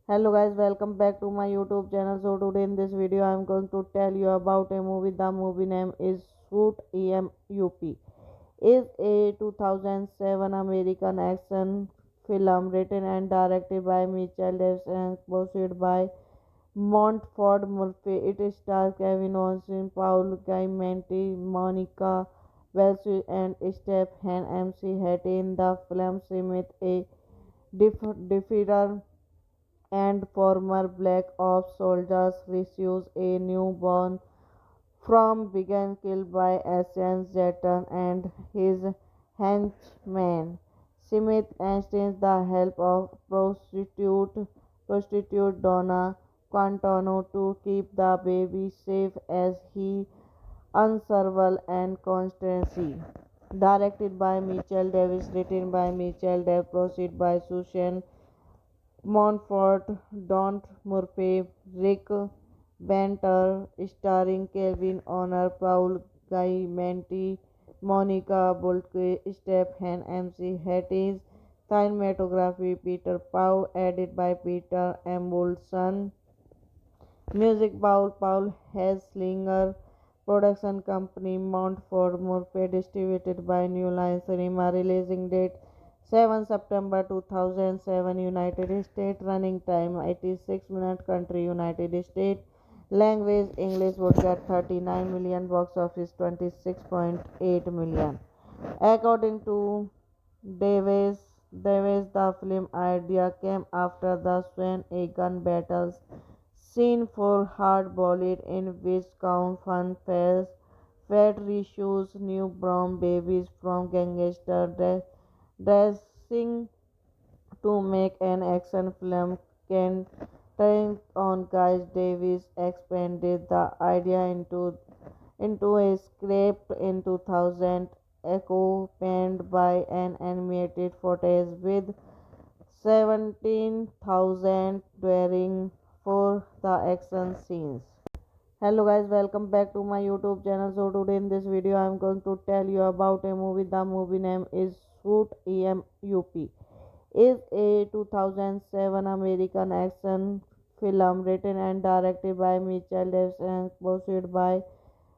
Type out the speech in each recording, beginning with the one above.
Hello guys, welcome back to my YouTube channel. So today in this video I am going to tell you about a movie. The movie name is Shoot EMUP. Is a 2007 American action film written and directed by Mitchell Davis and produced by Montford Murphy. It stars Kevin Austin, Paul Giamatti, Monica Bellucci and Stephen MC Hattie in the film. Smith, a defeater and former Black Ops soldiers receives a newborn from being killed by Asian Zetan and his henchman. Smith enlists the help of prostitute Donna Quintano to keep the baby safe as he unravel and conspiracy. Directed by Mitchell Davis, written by Mitchell Davis, produced by Susan Montfort, Don Murphy, Rick Banter, starring Kelvin Honor, Paul Giamatti, Monica Bulke, Stephen MC Hatties, cinematography Peter Pau, edited by Peter Embulson, music Paul Hesslinger, production company Montfort Murphy, distributed by New Line Cinema, releasing date 7 September 2007, United States, running time 86 minutes, country United States, language English, would get 39 million, box office 26.8 million. According to Davis, the film idea came after the Swan Egan battles scene for hard-boiled in which Count Fun Fairs fed rescues newborn babies from gangster dressing to make an action film. Kent on Guy Davis expanded the idea into a script in 2000, accompanied by an animated footage with 17,000 during for the action scenes. Hello guys, welcome back to my YouTube channel. So today in this video I am going to tell you about a movie. The movie name is Shoot EMUP. Is a 2007 American action film written and directed by Mitchell Davis and produced by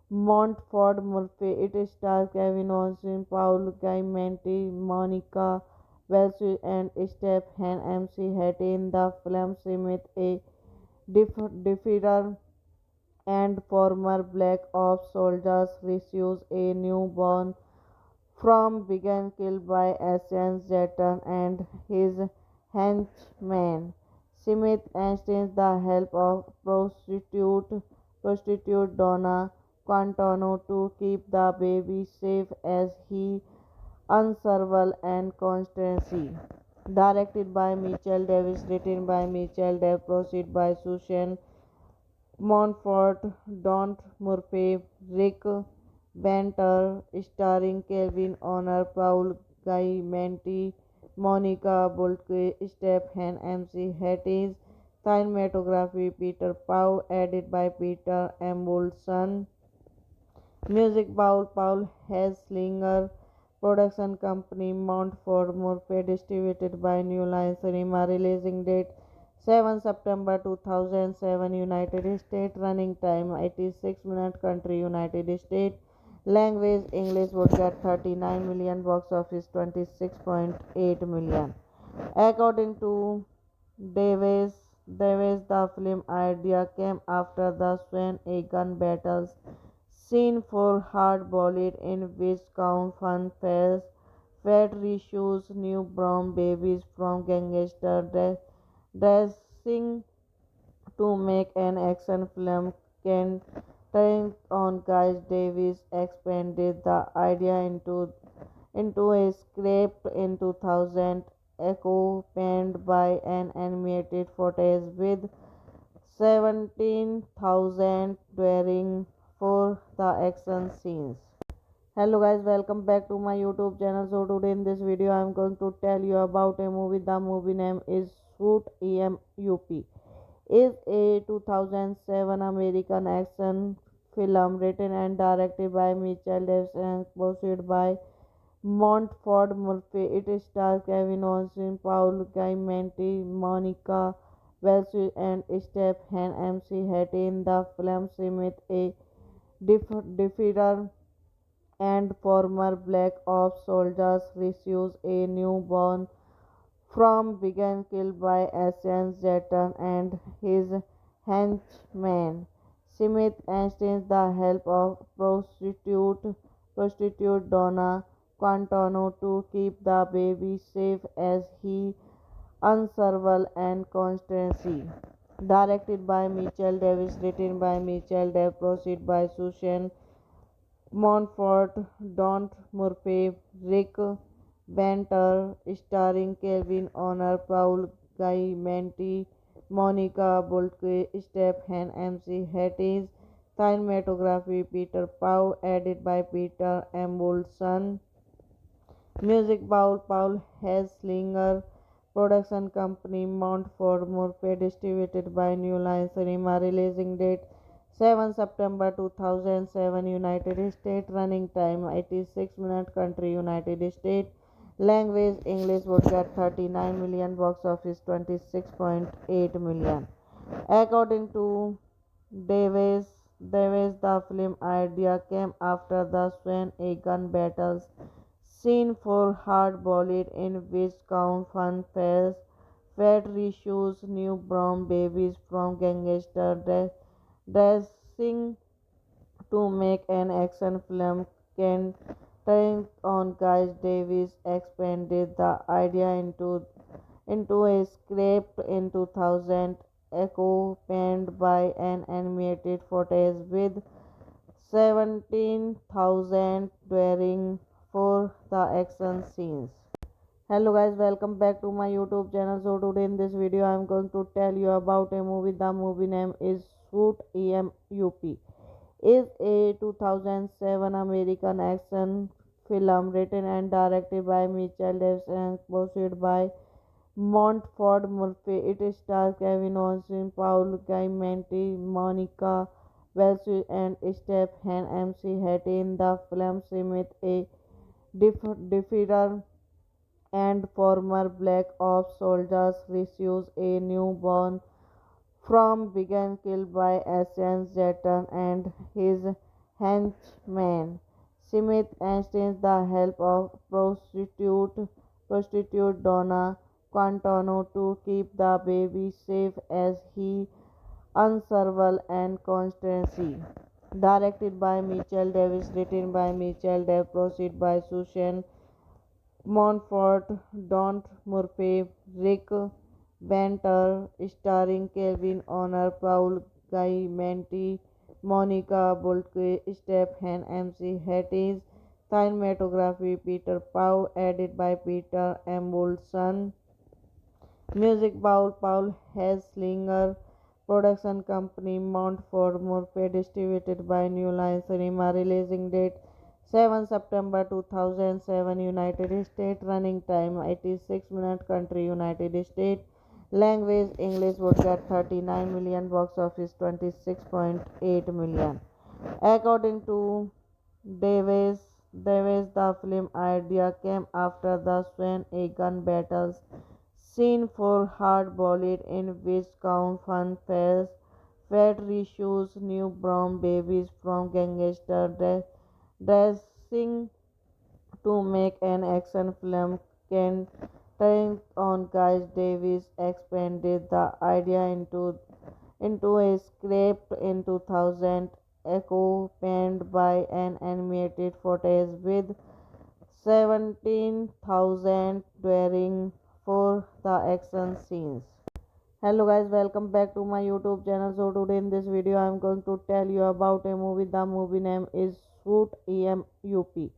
Montford Murphy. It stars Kevin Austin, Paul Giamatti, Monica Bellucci and Stephen MC Hattie in the film. Smith, a defeater and former Black Ops soldiers receives a newborn from being killed by Asian Zetan and his henchman. Smith enlists the help of prostitute Donna Quintano to keep the baby safe as he unravel and conspiracy. Directed by Mitchell Davis, written by Mitchell Davis, produced by Susan Montfort, Don Murphy, Rick Banter, starring Kelvin Honor, Paul Guy Monica Boltke, Stephen MC Hatties, cinematography Peter Pau, edited by Peter Embulson, music Paul Hesslinger, production company Montfort Murphy, distributed by New Line Cinema, releasing date 7 September 2007, United States, running time 86 minutes, country United States, language English, would get 39 million, box office 26.8 million. According to Davis, the film idea came after the Swan a gun battles scene for Hard-Boiled in which Count Fun Fairs Fed rescues newborn babies from gangster dressing to make an action film. Ken Turner on Guy Davis expanded the idea into a script in 2000, accompanied by an animated footage with 17,000 during for the action scenes. Hello guys, welcome back to my YouTube channel. So today in this video I am going to tell you about a movie. The movie name is Shoot EMUP. Is a 2007 American action film written and directed by Mitchell Davis and produced by Montfort Murphy. It stars Kevin Austin, Paul Giamatti, Monica Bellucci, and Stephen MC Hattie. In the film, Smith, a defeater and former Black Ops soldiers, rescues a newborn from being killed by Asian Zetan and his henchman. Smith enlists the help of prostitute Donna Quintano to keep the baby safe as he unravel and conspiracy. Directed by Mitchell Davis, written by Mitchell Davis, produced by Susan Montfort, Don Murphy, Rick Banter, starring Kelvin Honor, Paul Giamatti, Monica Boltke, Stephen MC Hatties, cinematography Peter Pau, edited by Peter Embulson, music Paul Hesslinger, production company Montfort Murphy, distributed by New Line Cinema, releasing date 7 September 2007, United States, running time 86 minutes, country United States, language English, would get 39 million, box office 26.8 million. According to Davis, the film idea came after the Swan a gun battles scene for Hard-Boiled in which Count Fun Fairs Fed rescues newborn babies from gangster dressing to make an action film. Ken Turner on Guy Davis expanded the idea into a script in 2000, accompanied by an animated footage with 17,000 during for the action scenes. Hello guys, welcome back to my YouTube channel. So today in this video I am going to tell you about a movie. The movie name is Shoot EMUP. Is a 2007 American action film written and directed by Mitchell Davis and produced by Montfort Murphy. It stars Kevin Austin, Paul Giamatti, Monica Bellucci, and Stephen MC Hattie. In the film, Smith, a defeater and former Black Ops soldiers, rescues a newborn from being killed by Asian Zetan and his henchman. Smith enlists the help of prostitute Donna Quintano to keep the baby safe as he unravel and conspiracy. Directed by Mitchell Davis, written by Mitchell Davis, produced by Susan Montfort, Don Murphy, Rick Banter, starring Kelvin Honor, Paul Giamatti, Monica Boltke, Stephen MC Hatties, cinematography Peter Pau, edited by Peter Embulson, music Paul Hesslinger, production company Montfort Murphy, distributed by New Line Cinema, releasing date 7 September 2007 United States. Running time 86 minutes. Country United States. Language English. Would get 39 million. Box office 26.8 million. According to Davis, the film idea came after the Swan Egan battles scene for hard-boiled in which Count Fun Fairs Fat rescues newborn babies from gangster dressing to make an action film. Centering on Guy Davis expanded the idea into a script in 2000, accompanied by an animated footage with 17,000 during for the action scenes. Hello guys, welcome back to my YouTube channel. So today in this video I am going to tell you about a movie. The movie name is Shoot EMUP.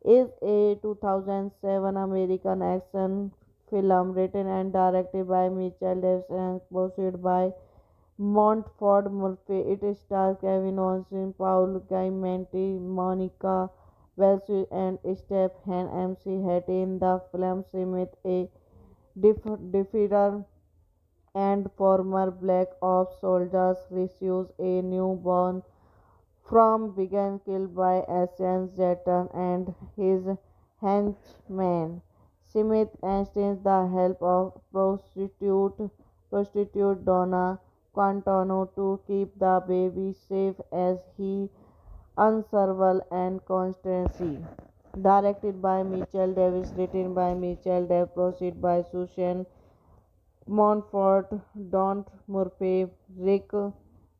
Is a 2007 American action film written and directed by Mitchell Davis and produced by Montford Murphy. It stars Kevin Austin, Paul Giamatti, Monica Bellucci, and Stephen MC Hattie. In the film, Smith, a defeater and former Black Ops soldiers, receives a newborn from being killed by Asian Zetan and his henchmen. Smith enlists the help of prostitute Donna Quintano to keep the baby safe as he unravel and conspiracy. Directed by Mitchell Davis, written by Mitchell Davis, produced by Susan Montfort, Don Murphy, Rick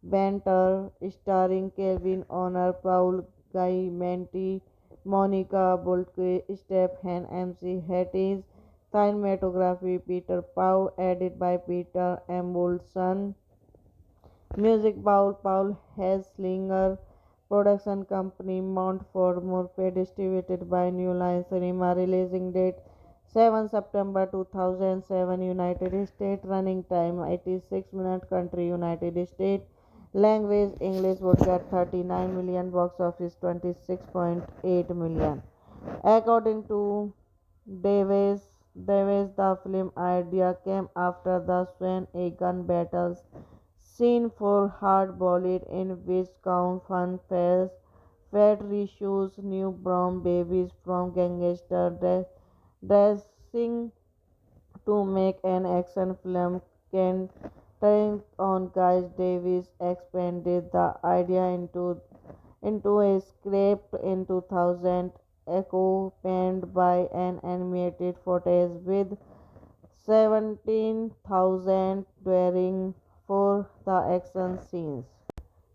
Banter, starring Kevin Honor, Paul Giamatti, Monica Boltke, Stephen MC Hatties, cinematography Peter Pau, edited by Peter Embulson, music Paul Hesslinger, production company Montfort Murphy, distributed by New Line Cinema, releasing date 7 September 2007 United States. Running time 86 minutes. Country United States. Language English. Would get 39 million. Box office 26.8 million. According to Davis, the film idea came after the Swan Egan battles scene for hard-boiled in which Count Fun Fairs Fat rescues newborn babies from gangster dressing to make an action film. Centering on Guy Davis expanded the idea into a script in 2000, accompanied by an animated footage with 17,000 during for the action scenes.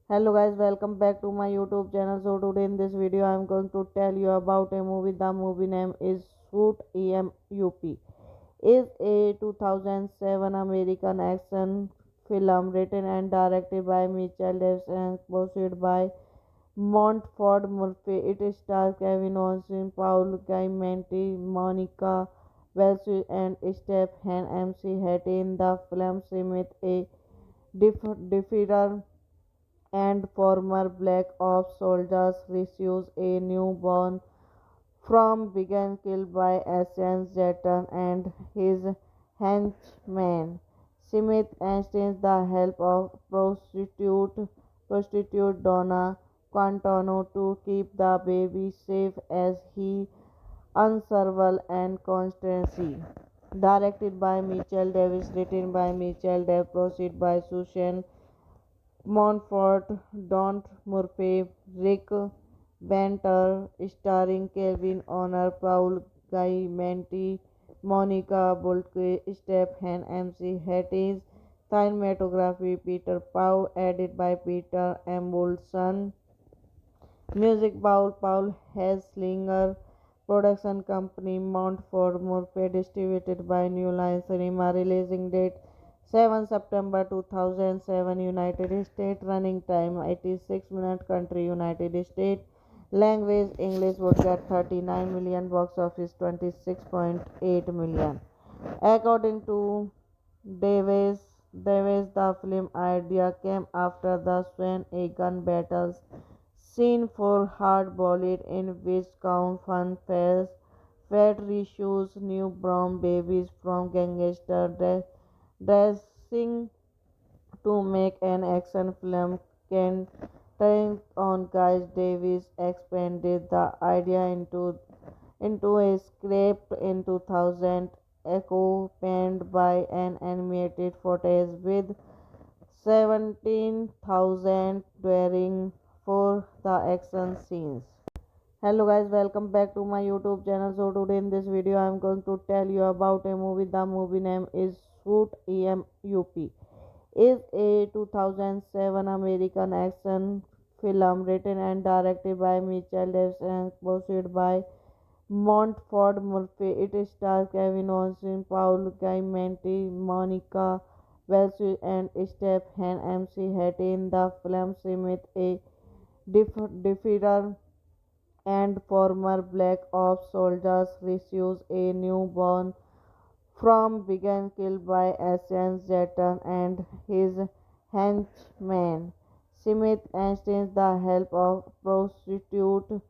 Hello guys, welcome back to my YouTube channel. So today in this video I am going to tell you about a movie. The movie name is Shoot EMUP. Is a 2007 American action film written and directed by Mitchell Davis and produced by Montford Murphy. It stars Kevin Austin, Paul Giamatti, Monica Bellucci, and Stephen MC Hattie. In the film, Smith, a defeater and former Black Ops soldiers, receives a newborn from being killed by Asian Zetan and his henchmen. Smith enlists the help of prostitute Donna Quintano to keep the baby safe as he unravel and conspiracy. Directed by Mitchell Davis, written by Mitchell Davis, produced by Susan Montfort, Don Murphy, Rick Banter, starring Kevin Honor, Paul Giamatti, Monica Boltke, Stephen MC Hatties, cinematography Peter Pau, edited by Peter Embulson, music Paul Hesslinger, production company Montfort Murphy, distributed by New Line Cinema, releasing date 7 September 2007 United States. Running time 86 minutes. Country United States. Language English. Would get 39 million. Box office 26.8 million. According to Davis, the film idea came after the Swan Egan battles scene for hard-boiled in which count fun fairs, fat reshoots newborn babies from gangster dressing to make an action film. Ken Turner on Guy Davis expanded the idea into a script in 2000, accompanied by an animated footage with 17,000 during for the action scenes. Hello guys, welcome back to my YouTube channel. So today in this video I am going to tell you about a movie. The movie name is Shoot EMUP. Is a 2007 American action film written and directed by Mitchell Davis and produced by Montford Murphy. It stars Kevin Austin, Paul Giamatti, Monica Bellucci, and Stephen MC Hattie in the film. Smith, a defeater and former Black Ops soldiers, receives a newborn from being killed by Asian Zetan and his henchman. Smith enlists the help of prostitute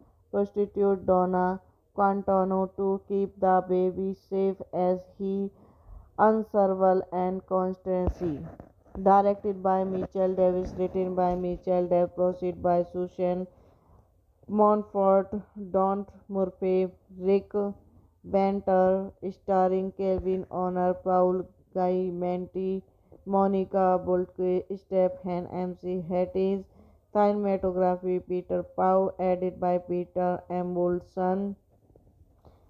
Donna Quintano to keep the baby safe as he unravel and conspiracy. Directed by Mitchell Davis, written by Mitchell Davis, produced by Susan Montfort, Don Murphy, Rick Banter, starring Kevin Honor, Paul Giamatti, Monica Bulke, Stephen MC Hatties, cinematography Peter Pau, edited by Peter Embulson,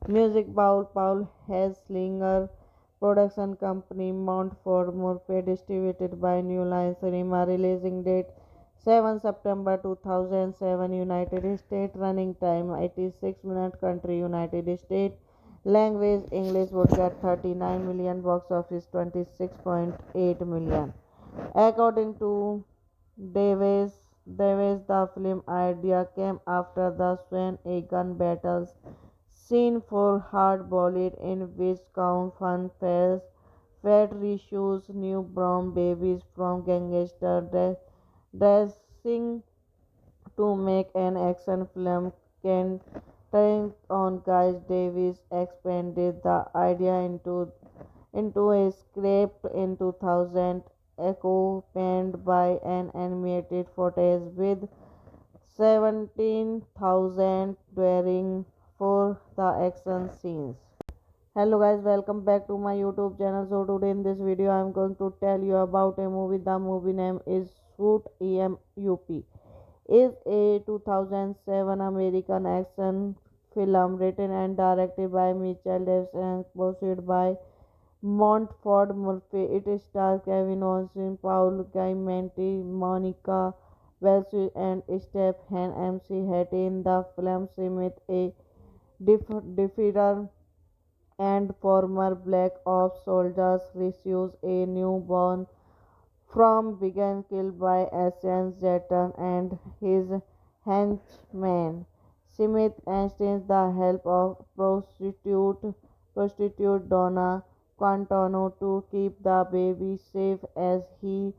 music by Paul Hesslinger, production company Montfort Murphy, distributed by New Line Cinema, releasing date 7 September 2007, United States, running time 86 minutes, country United States, language English, would get 39 million, box office 26.8 million. According to Davis, the film idea came after the Swan a gun battles scene for hard-boiled in which Count Fun Fairs fat reshoots newborn babies from gangster dressing to make an action film. Ken Turner on Guy Davis expanded the idea into a script in 2000, accompanied by an animated footage with 17,000 during for the action scenes. Hello guys, welcome back to my YouTube channel. So today in this video I am going to tell you about a movie. The movie name is Shoot EMUP. Is a 2007 American action film written and directed by Mitchell Davis and produced by Montford Murphy. It stars Kevin Austin, Paul Giamatti, Monica Bellucci, and Stephen MC Hattie in the film. Smith, a defeater and former Black Ops soldiers, receives a newborn from being killed by Asian Zetan and his henchman. Smith enlists the help of prostitute Donna Quintano to keep the baby safe as he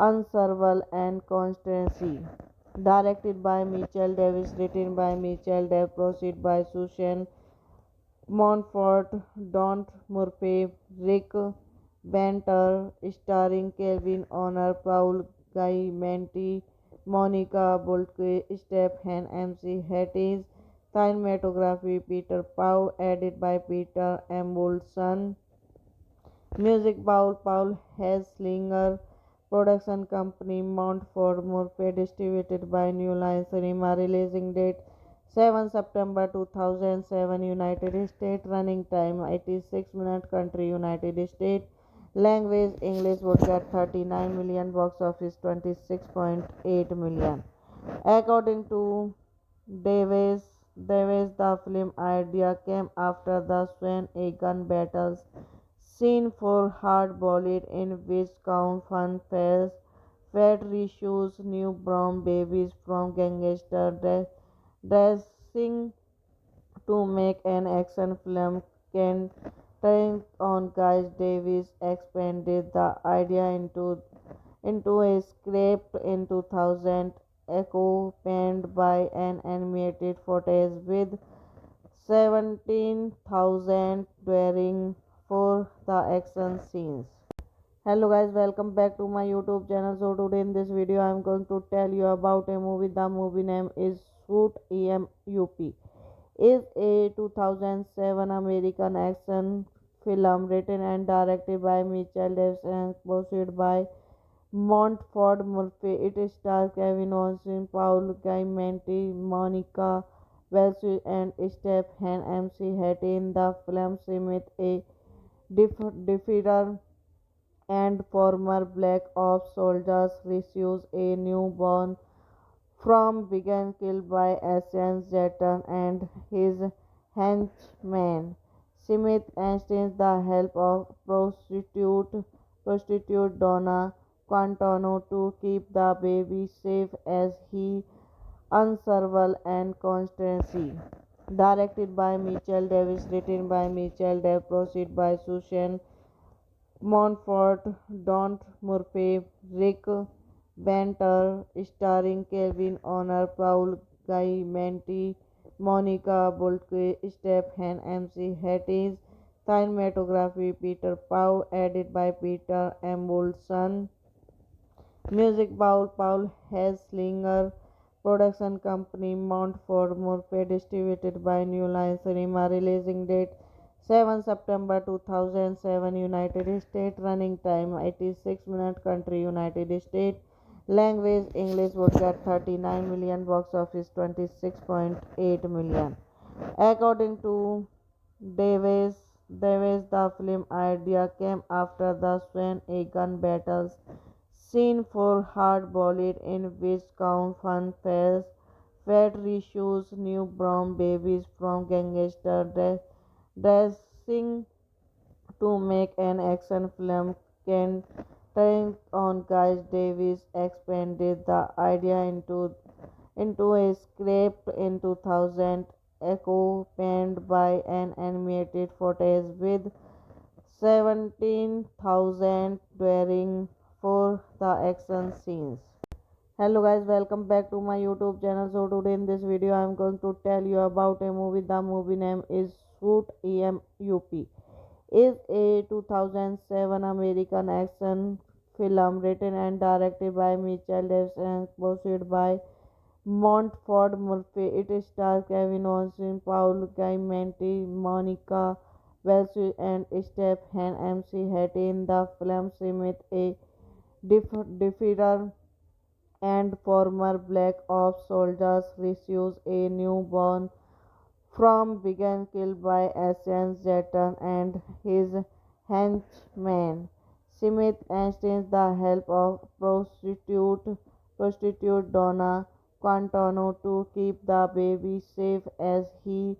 unravel and conspiracy. Directed by Mitchell Davis, written by Mitchell Davis, produced by Susan Montfort, Don Murphy, Rick Banter, starring Kevin Honor, Paul Giamatti, Monica Bulke, Stephen MC Hatties, cinematography Peter Pau, edited by Peter Embulson, music by Paul Hesslinger, production company Montfort Murphy, distributed by New Line Cinema, releasing date 7 September 2007, United States, running time 86 minutes, country United States, language English, would get 39 million, box office 26.8 million. According to Davis, the film idea came after the Swan a gun battles scene for hard-boiled in which Count Fun Fairs fat reshoots newborn babies from gangster dressing to make an action film. Ken Turner on Guy Davis expanded the idea into a script in 2000, echo penned by an animated footage with 17,000 during for the action scenes. Hello guys, welcome back to my YouTube channel. So today in this video I am going to tell you about a movie. The movie name is Shoot EMUP. Is a 2007 American action film written and directed by Mitchell Davis and produced by Montford Murphy. It stars Kevin Austin, Paul Giamatti, Monica Bellucci, and Stephen MC Hattie. In the film, Smith, a defeater and former Black Ops soldiers, receives a newborn from being killed by Asian Zetan and his henchmen. Smith enlists the help of prostitute Donna Quintano to keep the baby safe as he unravel and conspiracy. Directed by Mitchell Davis, written by Mitchell Davis, produced by Susan Montfort, Don Murphy, Rick Banter, starring Kevin Honor, Paul Giamatti, Monica Bolke, Stephen MC Hatties, cinematography Peter Pau, edited by Peter Embulson, music Paul Hesslinger, production company Montfort Murphy, distributed by New Line Cinema, releasing date 7 September 2007, United States, running time 86 minutes, country United States, language English, would get 39 million, box office 26.8 million. According to Davis, the film idea came after the Swan Egan battles scene for Hard Boiled, in which Count Fun Fares fed Rishu's newborn babies from gangster dressing to make an action film. Can turn on Guy Davis expanded the idea into a script in 2000, accompanied by an animated footage with 17,000 during for the action scenes. Hello guys, welcome back to my YouTube channel. So today in this video I am going to tell you about a movie. The movie name is Shoot EMUP. Is a 2007 American action film written and directed by Mitchell Davis and produced by Montford Murphy. It stars Kevin Austin, Paul Giamatti, Monica Bellucci, and Stephen MC Hattie. In the film, Smith, a defeater and former Black Ops soldiers, receives a newborn from being killed by Asian Zetan and his henchmen. Smith enlists the help of prostitute Donna Quintano to keep the baby safe as he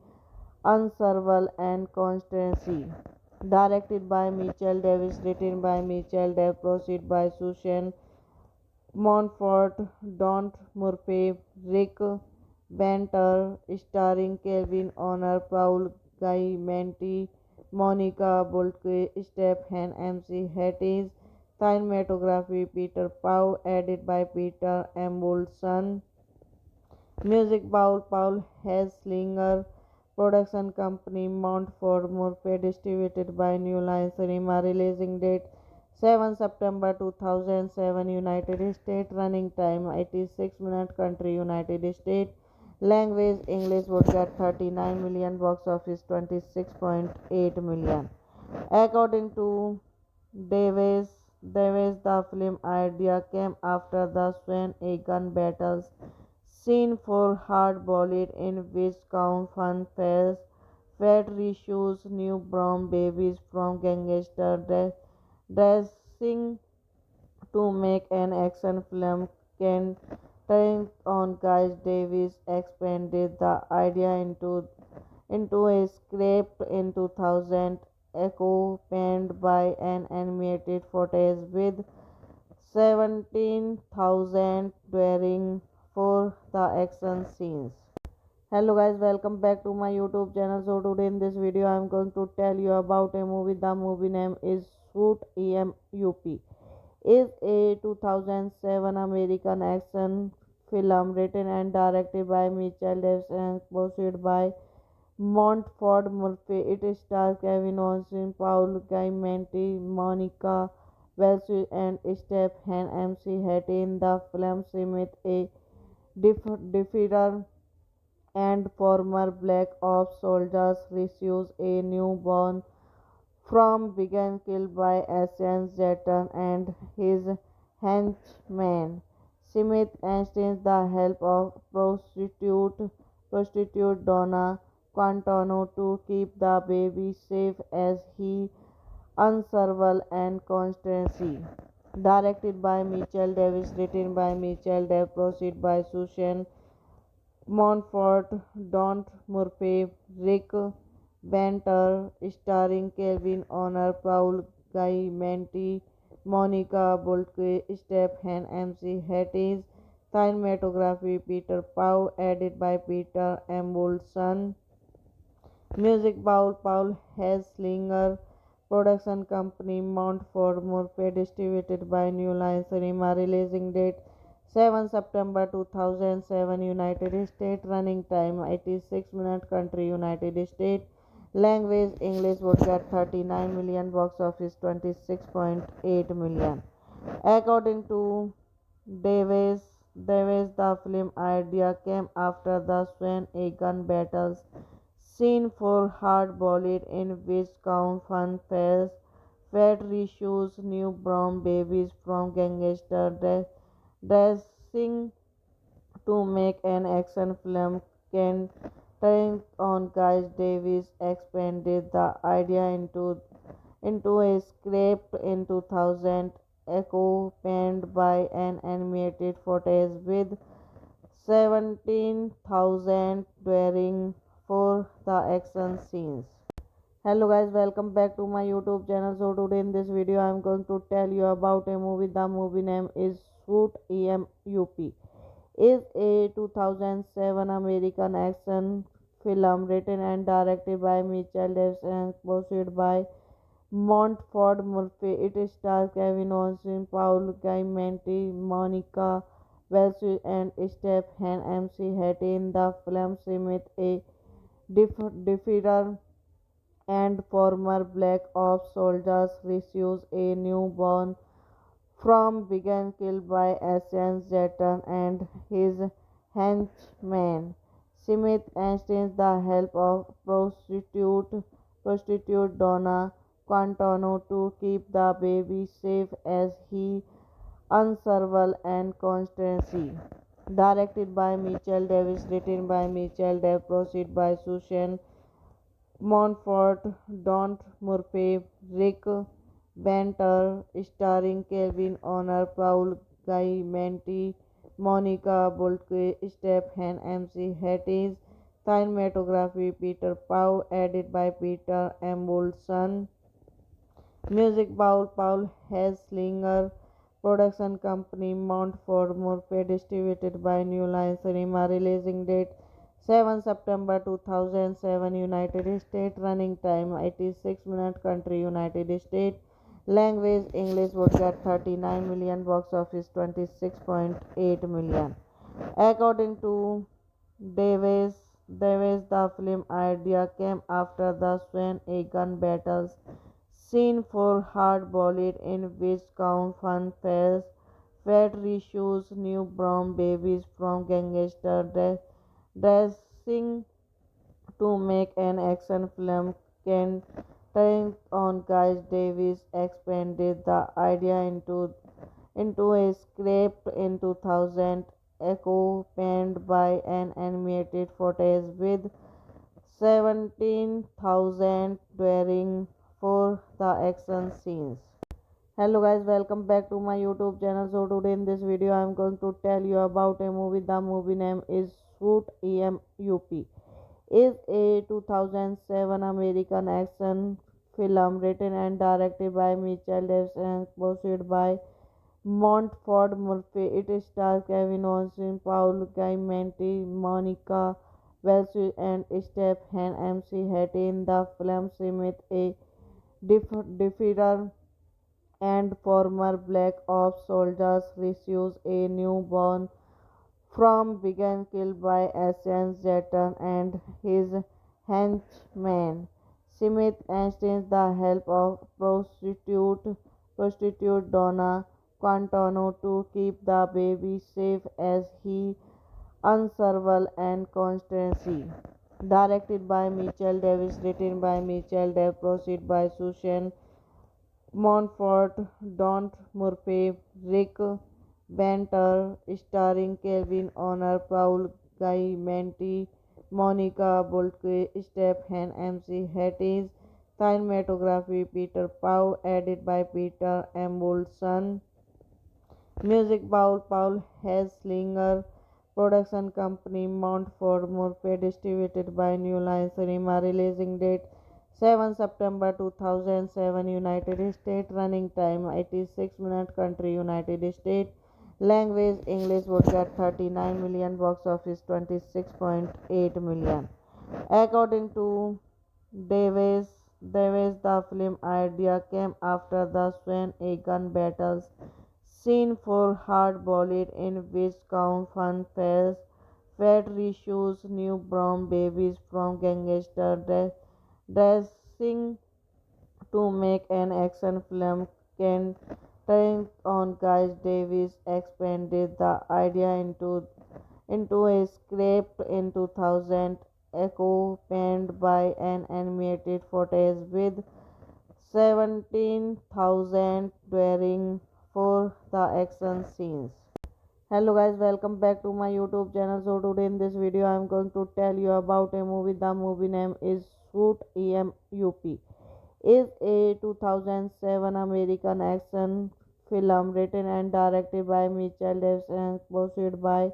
unravel and conspiracy. Directed by Mitchell Davis, written by Mitchell Davis, produced by Susan Montfort, Don Murphy, Rick Banter, starring Kevin Honor, Paul Giamatti, Monica Bolke, Stephen MC Hatties, cinematography Peter Pau, edited by Peter Embulson, music Paul Hesslinger, production company Montfort Murphy, distributed by New Line Cinema, releasing date 7 September 2007, United States, running time 86 minutes, country United States, language English, would get 39 million, box office 26.8 million. According to Davis, the film idea came after the Swan Egan battles scene for Hard Boiled, in which Count Fun Fares fed Rishu's newborn babies from gangster dressing to make an action film. Can turn on Guy Davis expanded the idea into a script in 2000, accompanied by an animated footage with 17,000 during for the action scenes. Hello guys, welcome back to my YouTube channel. So today in this video I am going to tell you about a movie. The movie name is Shoot EMUP. Is a 2007 American action film written and directed by Mitchell Davis and produced by Montford Murphy. It stars Kevin Austin, Paul Giamatti, Monica Bellucci, and Stephen MC Hattie in the film. Smith, a defeater and former Black Ops soldiers, receives a newborn from being killed by Asian Zetan and his henchmen. Smith enlists the help of prostitute Donna Quintano to keep the baby safe as he unravel and conspiracy. Directed by Mitchell Davis, written by Mitchell Davis, produced by Susan Montfort, Don Murphy, Rick Banter, starring Kelvin Honor, Paul Giamatti, Monica Boltke, Stephen MC Hatties, cinematography Peter Pau, edited by Peter Embulson, music Paul Hesslinger, production company Montfort Murphy, distributed by New Line Cinema, releasing date 7 September 2007, United States, running time 86 minutes, country United States, language English, would get 39 million, box office 26.8 million. According to Davis, the film idea came after the Swan Egan battles scene for Hard-Boiled, in which Count Fun Fairs fed Rishu's newborn babies from gangster dressing to make an action film. Centering on Guy Davis expanded the idea into a script in 2000, accompanied by an animated footage with 17,000 during for the action scenes. Hello guys, welcome back to my YouTube channel. So today in this video I am going to tell you about a movie. The movie name is Shoot EMUP. Is a 2007 American action film written and directed by Mitchell Davis and produced by Montford Murphy. It stars Kevin Austin, Paul Giamatti, Monica Bellucci, and Stephen MC Hattie in the film. Smith, a defeater and former Black Ops soldiers, receives a newborn from being killed by Asian Zetan and his henchmen. Smith enlists the help of prostitute Donna Quintano to keep the baby safe as he unravel and conspiracy. Directed by Mitchell Davis, written by Mitchell Davis, produced by Susan Montfort, Don Murphy, Rick Banter, starring Kelvin Honor, Paul Giamatti, Monica Boltke, Stephen MC Hatties, cinematography Peter Pau, edited by Peter Embulson, music Paul Hesslinger, production company Montfort Murphy, distributed by New Line Cinema, releasing date 7 September 2007, United States, running time 86 minutes, country United States, language English, would get 39 million, box office 26.8 million. According to Davis, the film idea came after the Swan Egan battles scene for Hard-Boiled, in which Count Fun Fairs fed Rishu's newborn babies from gangster dressing to make an action film. Centering on Guy Davis expanded the idea into a script in 2000, accompanied by an animated footage with 17,000 during for the action scenes. Hello guys, welcome back to my YouTube channel. So today in this video I am going to tell you about a movie. The movie name is Shoot EMUP. Is a 2007 American action film written and directed by Mitchell Davis and produced by Montford Murphy. It stars Kevin Austin, Paul Giamatti, Monica Bellucci, and Stephen MC Hattie in the film. Smith, a defeater and former Black Ops soldiers, receives a newborn from began killed by Asian Zetan and his henchman. Smith enlists the help of prostitute Donna Quintano to keep the baby safe as he unravel and conspiracy. Directed by Mitchell Davis, written by Mitchell Davis, proceed by Susan Montfort, Don Murphy, Rick Banter, starring Kevin Honor, Paul Giamatti, Monica Boltke, Stephen MC Hatties, cinematography Peter Pau, edited by Peter Embulson, music Paul Hesslinger, production company Montfort Murphy, distributed by New Line Cinema, releasing date 7 September 2007, United States, running time 86 minutes, country United States, language English, would get 39 million, box office 26.8 million. According to Davis, the film idea came after the Swan Egan battles scene for hard-boiled in which Count Fun Fat rescues newborn babies from gangster dressing to make an action film. Ken Turner on Guy Davis expanded the idea into a script in 2000, accompanied by an animated footage with 17,000 during for the action scenes. Hello guys, welcome back to my YouTube channel. So today in this video I am going to tell you about a movie. The movie name is Shoot EMUP. Is a 2007 American action film written and directed by Mitchell Davis and produced by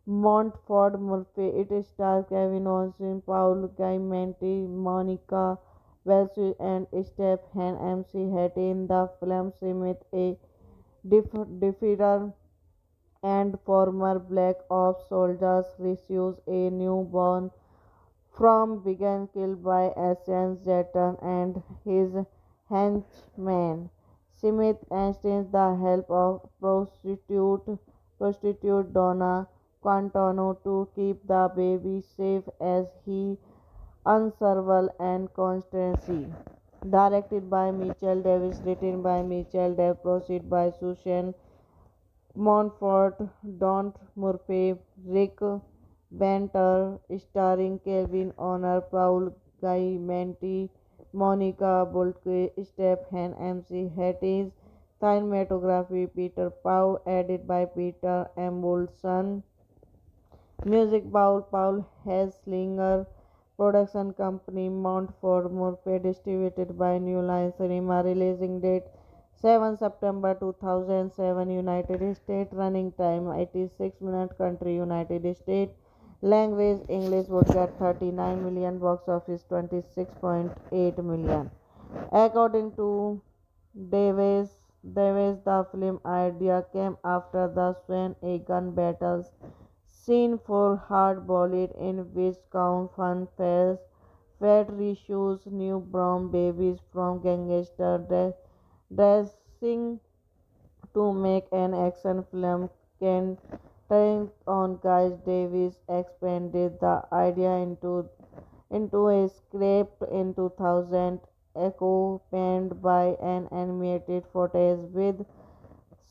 Montfort Murphy. It stars Kevin Austin, Paul Giamatti, Monica Bellucci, and Stephen MC Hattie. In the film, Smith, a defeater and former Black Ops soldiers, rescues a newborn from being killed by Asian Zetan and his henchman. Smith enlists the help of prostitute Donna Quintano to keep the baby safe as he unravel and conspiracy. Directed by Mitchell Davis, written by Mitchell Davis, proceed by Susan Montfort, Don Murphy, Rick Banter, starring Kevin Honor, Paul Giamatti, Monica Boltke, Stephen MC Hatties, cinematography Peter Pau, edited by Peter Embulson, music Paul Hesslinger, production company Montfort Murphy, distributed by New Line Cinema, releasing date 7 September 2007, United States, running time 86 minutes, country United States, language English, would get 39 million, box office 26.8 million. According to Davis, the film idea came after the Swan Egan battles scene for hard-boiled in which Count Fun Fat rescues newborn babies from gangster dressing to make an action film. Ken Turner on Guy Davis expanded the idea into a script in 2000, accompanied by an animated footage with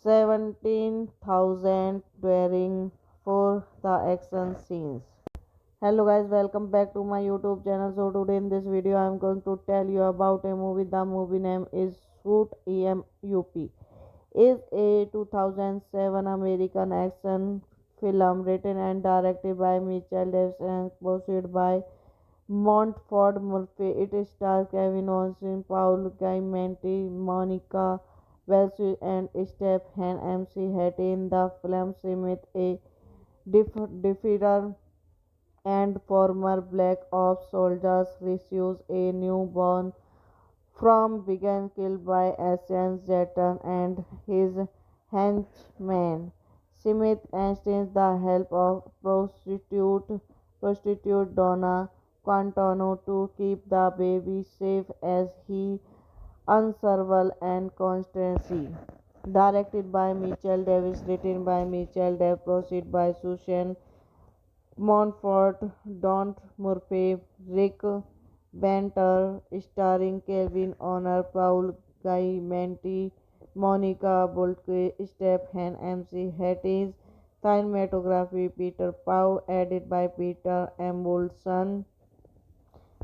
17,000 during for the action scenes. Hello guys, welcome back to my YouTube channel. So today in this video I am going to tell you about a movie. The movie name is Shoot EMUP. Is a 2007 American action film written and directed by Mitchell Davis and produced by Montfort Murphy. It stars Kevin Austin, Paul Giamatti, Monica Bellucci, and Stephen MC Hattie. In the film, Smith, a defeater and former Black Ops soldiers, rescues a newborn from being killed by Asian Zetan and his henchman. Smith enlists the help of prostitute Donna Quintano to keep the baby safe as he unravel and conspiracy. directed by Mitchell Davis, written by Mitchell Davis, proceed by Susan Montfort, Don Murphy, Rick Banter, starring Kelvin Honor, Paul Guy Monica Boltke, Stephen MC Hatties, cinematography Peter Pau, edited by Peter Embulson,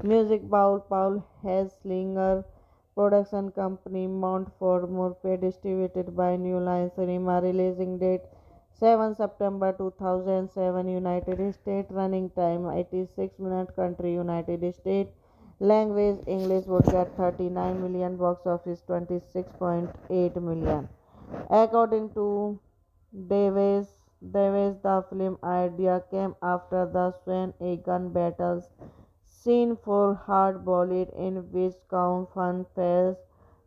music Paul Hesslinger, production company Montfort Murphy, distributed by New Line Cinema, releasing date 7 September 2007, United States, running time 86 minutes, country United States, language English, would get 39 million, box office 26.8 million. According to Davis, the film idea came after the Swan Egan battles scene for hard-boiled in which Count Fun Fares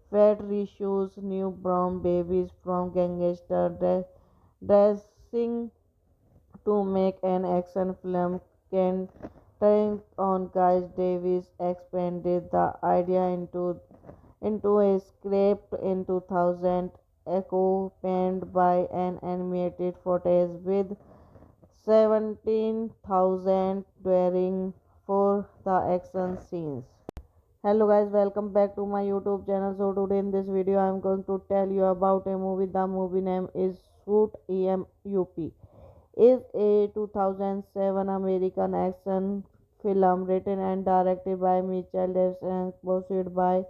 fed rescues newborn babies from gangster dressing to make an action film. Ken Turning on Guy Davis expanded the idea into a script in 2000, accompanied by an animated footage with 17,000 during for the action scenes. Hello guys, welcome back to my YouTube channel. So today in this video I am going to tell you about a movie. The movie name is Shoot EMUP. Is a 2007 American action film written and directed by Mitchell Davis and produced by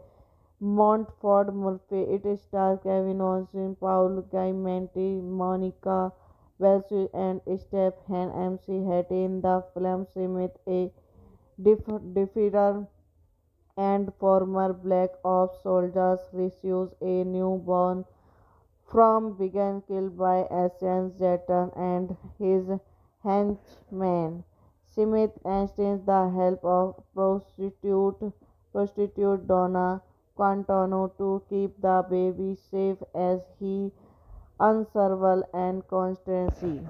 Montfort Murphy. It stars Kevin Austin, Paul Giamatti, Monica Bellucci, and Stephen MC Hattie. In the film, Smith, a defeater and former Black Ops soldiers, rescues a newborn from being killed by Asian Zetan and his henchman. Smith enlists the help of prostitute Donna Quintano to keep the baby safe as he unravel and conspiracy.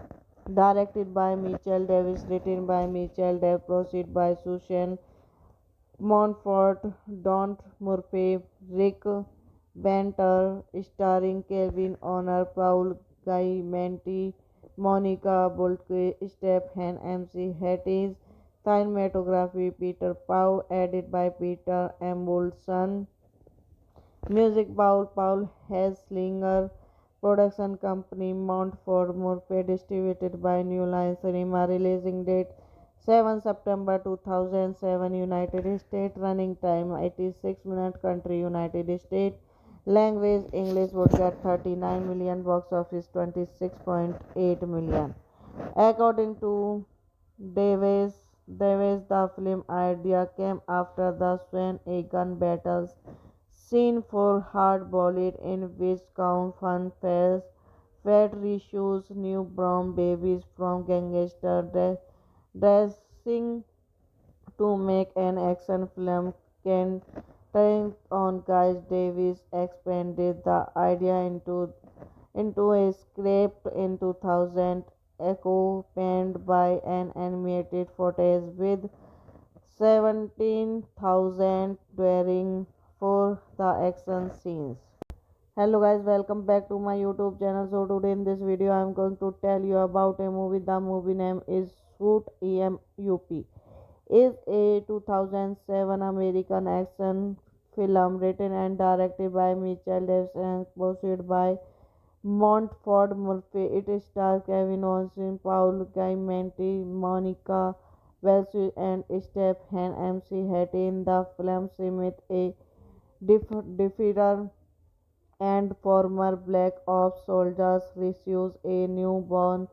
Directed by Mitchell Davis, written by Mitchell Davis, proceed by Susan Montfort, Don Murphy, Rick Banter, starring Kelvin Honor, Paul Guy Monica Boltke, Stephen MC Hatties, cinematography Peter Pau, edited by Peter Embulson, music Paul Hesslinger, production company Montfort Murphy, distributed by New Line Cinema, releasing date 7 September 2007, United States, running time 86 minutes, country United States, language English, would get 39 million, box office 26.8 million. According to Davis, the film idea came after the Swan Egan battles scene for hard-boiled in which Count Fun Fares fed rescues newborn babies from gangster dressing to make an action film. Ken Turning on Guy Davis expanded the idea into a script in 2000, accompanied by an animated footage with 17,000 during for the action scenes. Hello guys, welcome back to my YouTube channel. So today in this video I am going to tell you about a movie. The movie name is Shoot EMUP. Is a 2007 American action film written and directed by Mitchell Davis and produced by Montfort Murphy. It stars Kevin Austin, Paul Giamatti, Monica Bellucci, and Stephen MC Hattie. In the film, Smith, a defeater and former Black Ops soldiers, rescues a newborn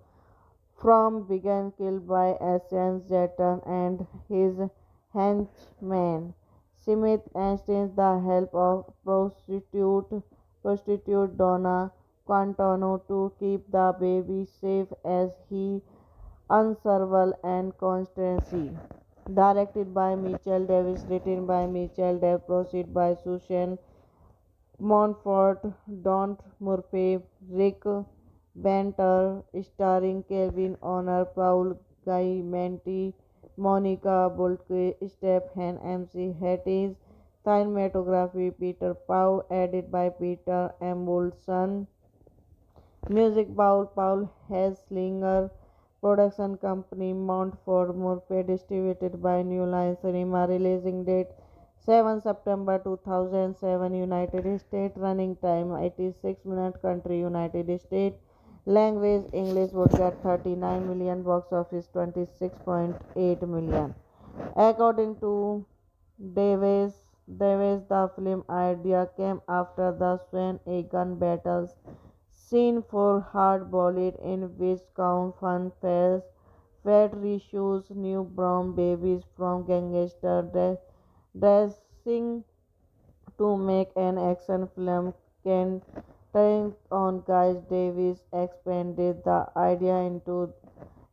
from being killed by Asian Zetan and his henchman. Smith enlists the help of prostitute Donna Quintano to keep the baby safe as he unravel and conspiracy. Directed by Mitchell Davis, written by Mitchell Davis, proceed by Susan Montfort, Don Murphy, Rick Banter, starring Kelvin Honor, Paul Giamatti, Monica Boltke, Stephen MC Hatties, cinematography Peter Pau, edited by Peter Embulson, Music Paul Hesslinger. Production company Montfort Murphy. Distributed by New Line Cinema. Releasing date 7 September 2007. United States. Running time 86 minutes. Country United States. Language English. Would get 39 million. Box office 26.8 million. According to Davis, the film idea came after the Swan Egan battles scene for hard-boiled in which Count Fun Fairs Fat rescues newborn babies from gangster dressing to make an action film. Centering on Guy Davis expanded the idea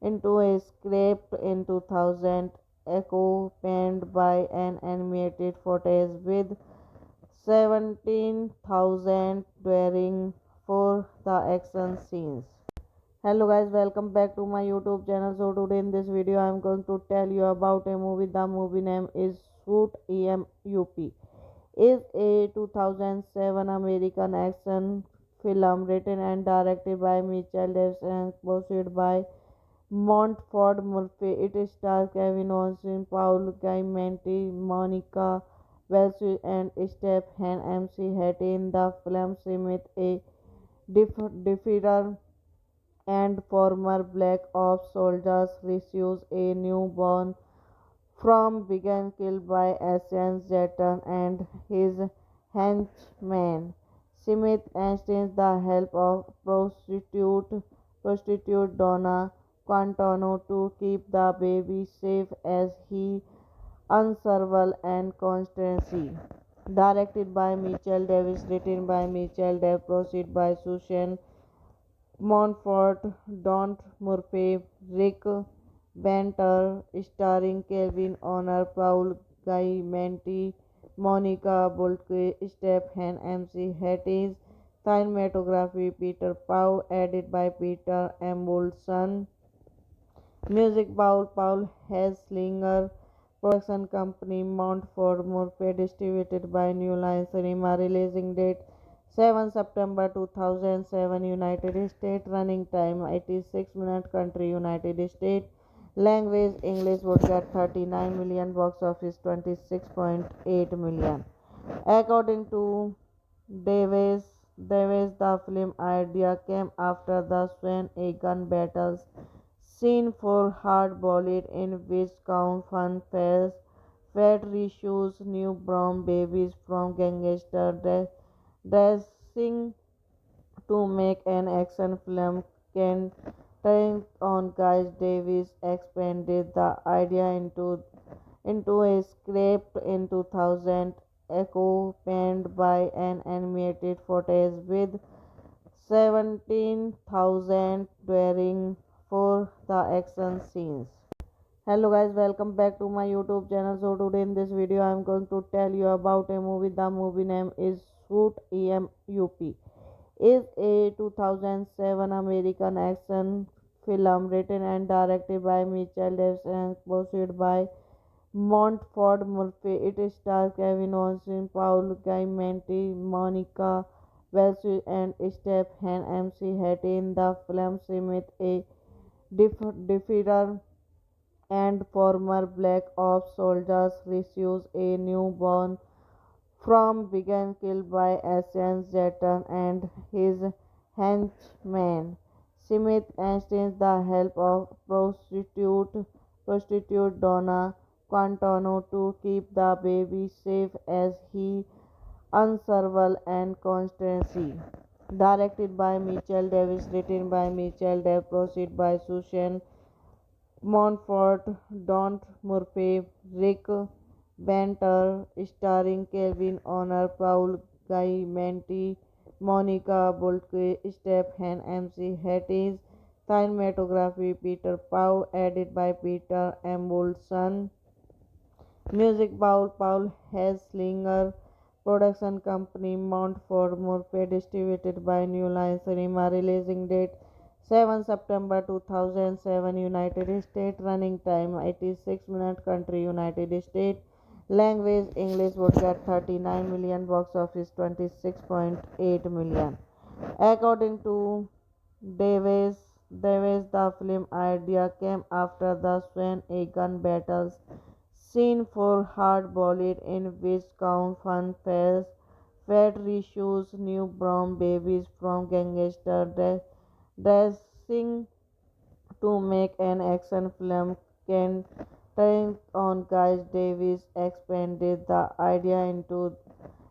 into a script in 2000, accompanied by an animated footage with 17,000 during for the action scenes. Hello guys, welcome back to my YouTube channel. So today in this video I am going to tell you about a movie. The movie name is Suit EMUP. Is a 2007 American action film written and directed by Mitchell Davis and produced by Montfort Murphy. It stars Kevin Austin, Paul Giamatti, Monica Bellucci, and Stephen MC Hattie in the film. Smith, a defeater and former Black Ops soldiers, receives a newborn from being killed by Asian Zetan and his henchmen. Smith enlists the help of prostitute Donna Quintano to keep the baby safe as he unravel and conspiracy. Directed by Mitchell Davis, written by Mitchell Davis, produced by Susan Montfort, Don Murphy, Rick Banter, starring Kevin Honor, Paul Giamatti, Monica Boltke, Stephen MC Hatties, cinematography Peter Pau, edited by Peter Embulson, music Paul Hesslinger, production company Montfort Murphy, distributed by New Line Cinema, releasing date 7 September 2007. United States. Running time 86 minutes. Country United States. Language English. Would get 39 million. Box office 26.8 million. According to Davis, the film idea came after the Swan Egan battles scene for hard-boiled in which Count Fun Fairs Fat rescues newborn babies from gangster dressing to make an action film. Centering on Guy Davis expanded the idea into a script in 2000, accompanied by an animated footage with 17,000 during for the action scenes. Hello guys, welcome back to my YouTube channel. So today in this video I am going to tell you about a movie. The movie name is Suit EMUP. Is a 2007 American action film written and directed by Mitchell Davis and produced by Montfort Murphy. It stars Kevin Austin, Paul Giamatti, Monica Bellucci, and Stephen MC Hattie in the film. Smith, a defeater and former Black Ops soldiers, receives a newborn from being killed by Asian Zetan and his henchmen. Smith enlists the help of prostitute Donna Quintano to keep the baby safe as he unravel and conspiracy. Directed by Mitchell Davis, written by Mitchell Davis, produced by Susan Montfort, Don Murphy, Rick Banter, starring Kevin Honor, Paul Giamatti, Monica Boltke, Stephen MC Hatties, cinematography Peter Pau, edited by Peter Embulson, music Paul Hesslinger, production company Montfort Murphy, distributed by New Line Cinema, releasing date 7 September 2007. United States. Running time 86 minutes. Country United States. Language English. Would get 39 million. Box office 26.8 million. According to Davis. Davis, the film idea came after the Swan Egan battles scene for Hard Boiled in which Count Fun Fairs Fed rescues newborn babies from gangster dressing to make an action film. Ken on Guy Davis expanded the idea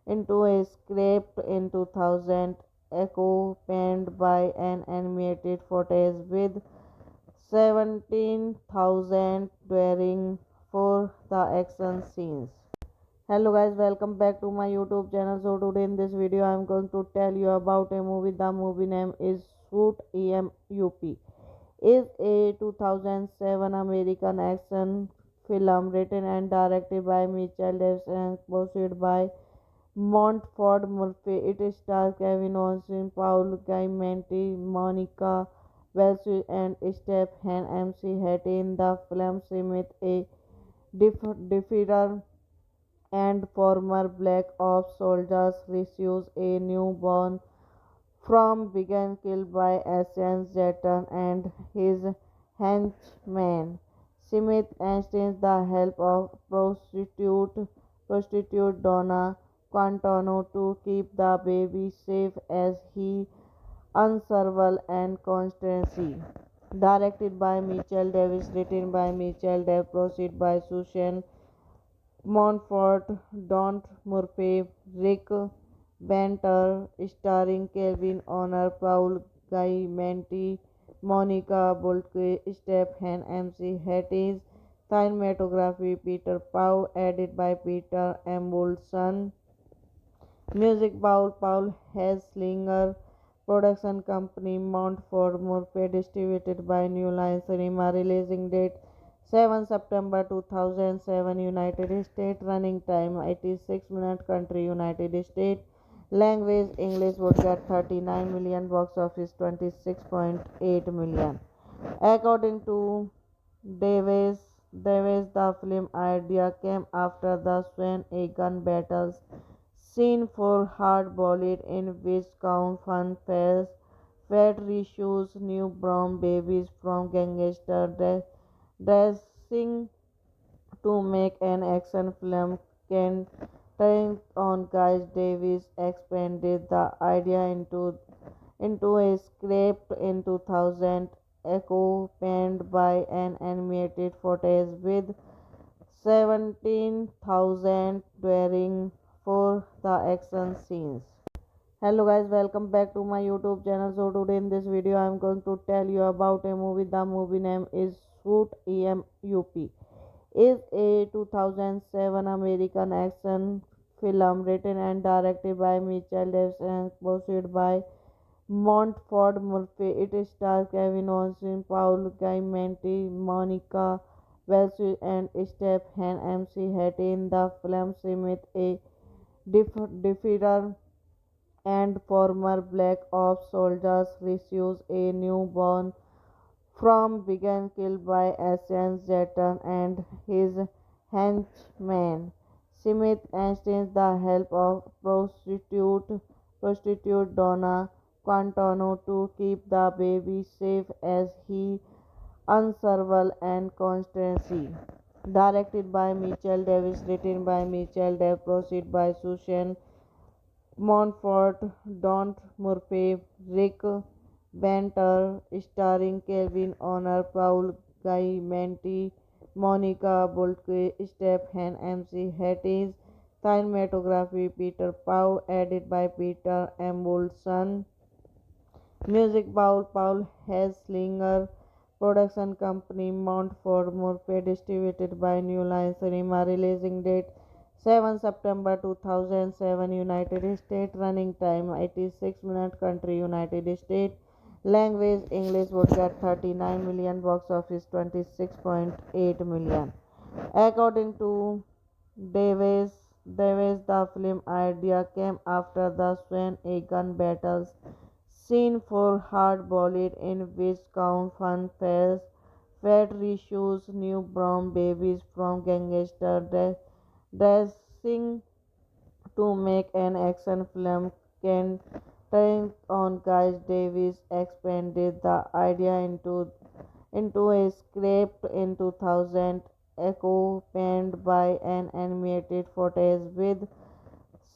into a script in 2000, accompanied by an animated footage with 17,000 during for the action scenes. Hello guys, welcome back to my YouTube channel. So today in this video I am going to tell you about a movie. The movie name is Shoot EMUP. Is a 2007 American action film written and directed by Mitchell Davis and produced by Montford Murphy. It stars Kevin Austin, Paul Giamatti, Monica Bellucci, and Stephen MC Hattie in the film. Smith, a defeater and former Black Ops soldiers, receives a newborn from being killed by Asian Zetan and his henchman. Smith enlists the help of prostitute Donna Quintano to keep the baby safe as he unravel and conspiracy. Directed by Mitchell Davis, written by Mitchell Davis, produced by Susan Montfort, Don Murphy, Rick Banter, starring Kevin Honor, Paul Giamatti, Monica Bolke, Stephen MC Hatties, cinematography Peter Pau, edited by Peter Embulson, music Paul Hesslinger, production company Montfort Murphy, distributed by New Line Cinema, releasing date 7 September 2007, United States, running time 86 minutes, country United States, language English, would get 39 million, box office 26.8 million. According to Davis, the film idea came after the Swan Egan battles scene for Hard Boiled in which Count Fun Fairs Fed rescues newborn babies from gangster dressing to make an action film. Ken on Guy Davis expanded the idea into a script in 2000, accompanied by an animated footage with 17,000 during for the action scenes. Hello guys, welcome back to my YouTube channel. So today in this video I am going to tell you about a movie. The movie name is Shoot EMUP. Is a 2007 American action film written and directed by Mitchell Davis and produced by Montford Murphy. It stars Kevin Austin, Paul Giamatti, Monica Bellucci, and Stephen MC Hattie in the film. Smith, a defeater and former Black Ops soldiers, receives a newborn from being killed by Asian Zetan and his henchman. Smith enlists the help of prostitute Donna Quintano to keep the baby safe as he unravel and conspiracy. Directed by Mitchell Davis, written by Mitchell Davis, produced by Susan Montfort, Don Murphy, Rick Banter, starring Kevin Honor, Paul Giamatti, Monica Bolke, Stephen MC Hatties, cinematography Peter Pau, edited by Peter Embulson, music Paul Hesslinger, production company Montfort Murphy, distributed by New Line Cinema, releasing date 7 September 2007, United States, running time 86 minutes, country United States, language English, would get 39 million, box office 26.8 million. According to Davis, the film idea came after the Swan Egan battles scene for Hard Boiled in which Count Fun Fairs Fed rescues newborn babies from gangster dressing to make an action film. Ken Turning on Guy Davis expanded the idea into a script in 2000, accompanied by an animated footage with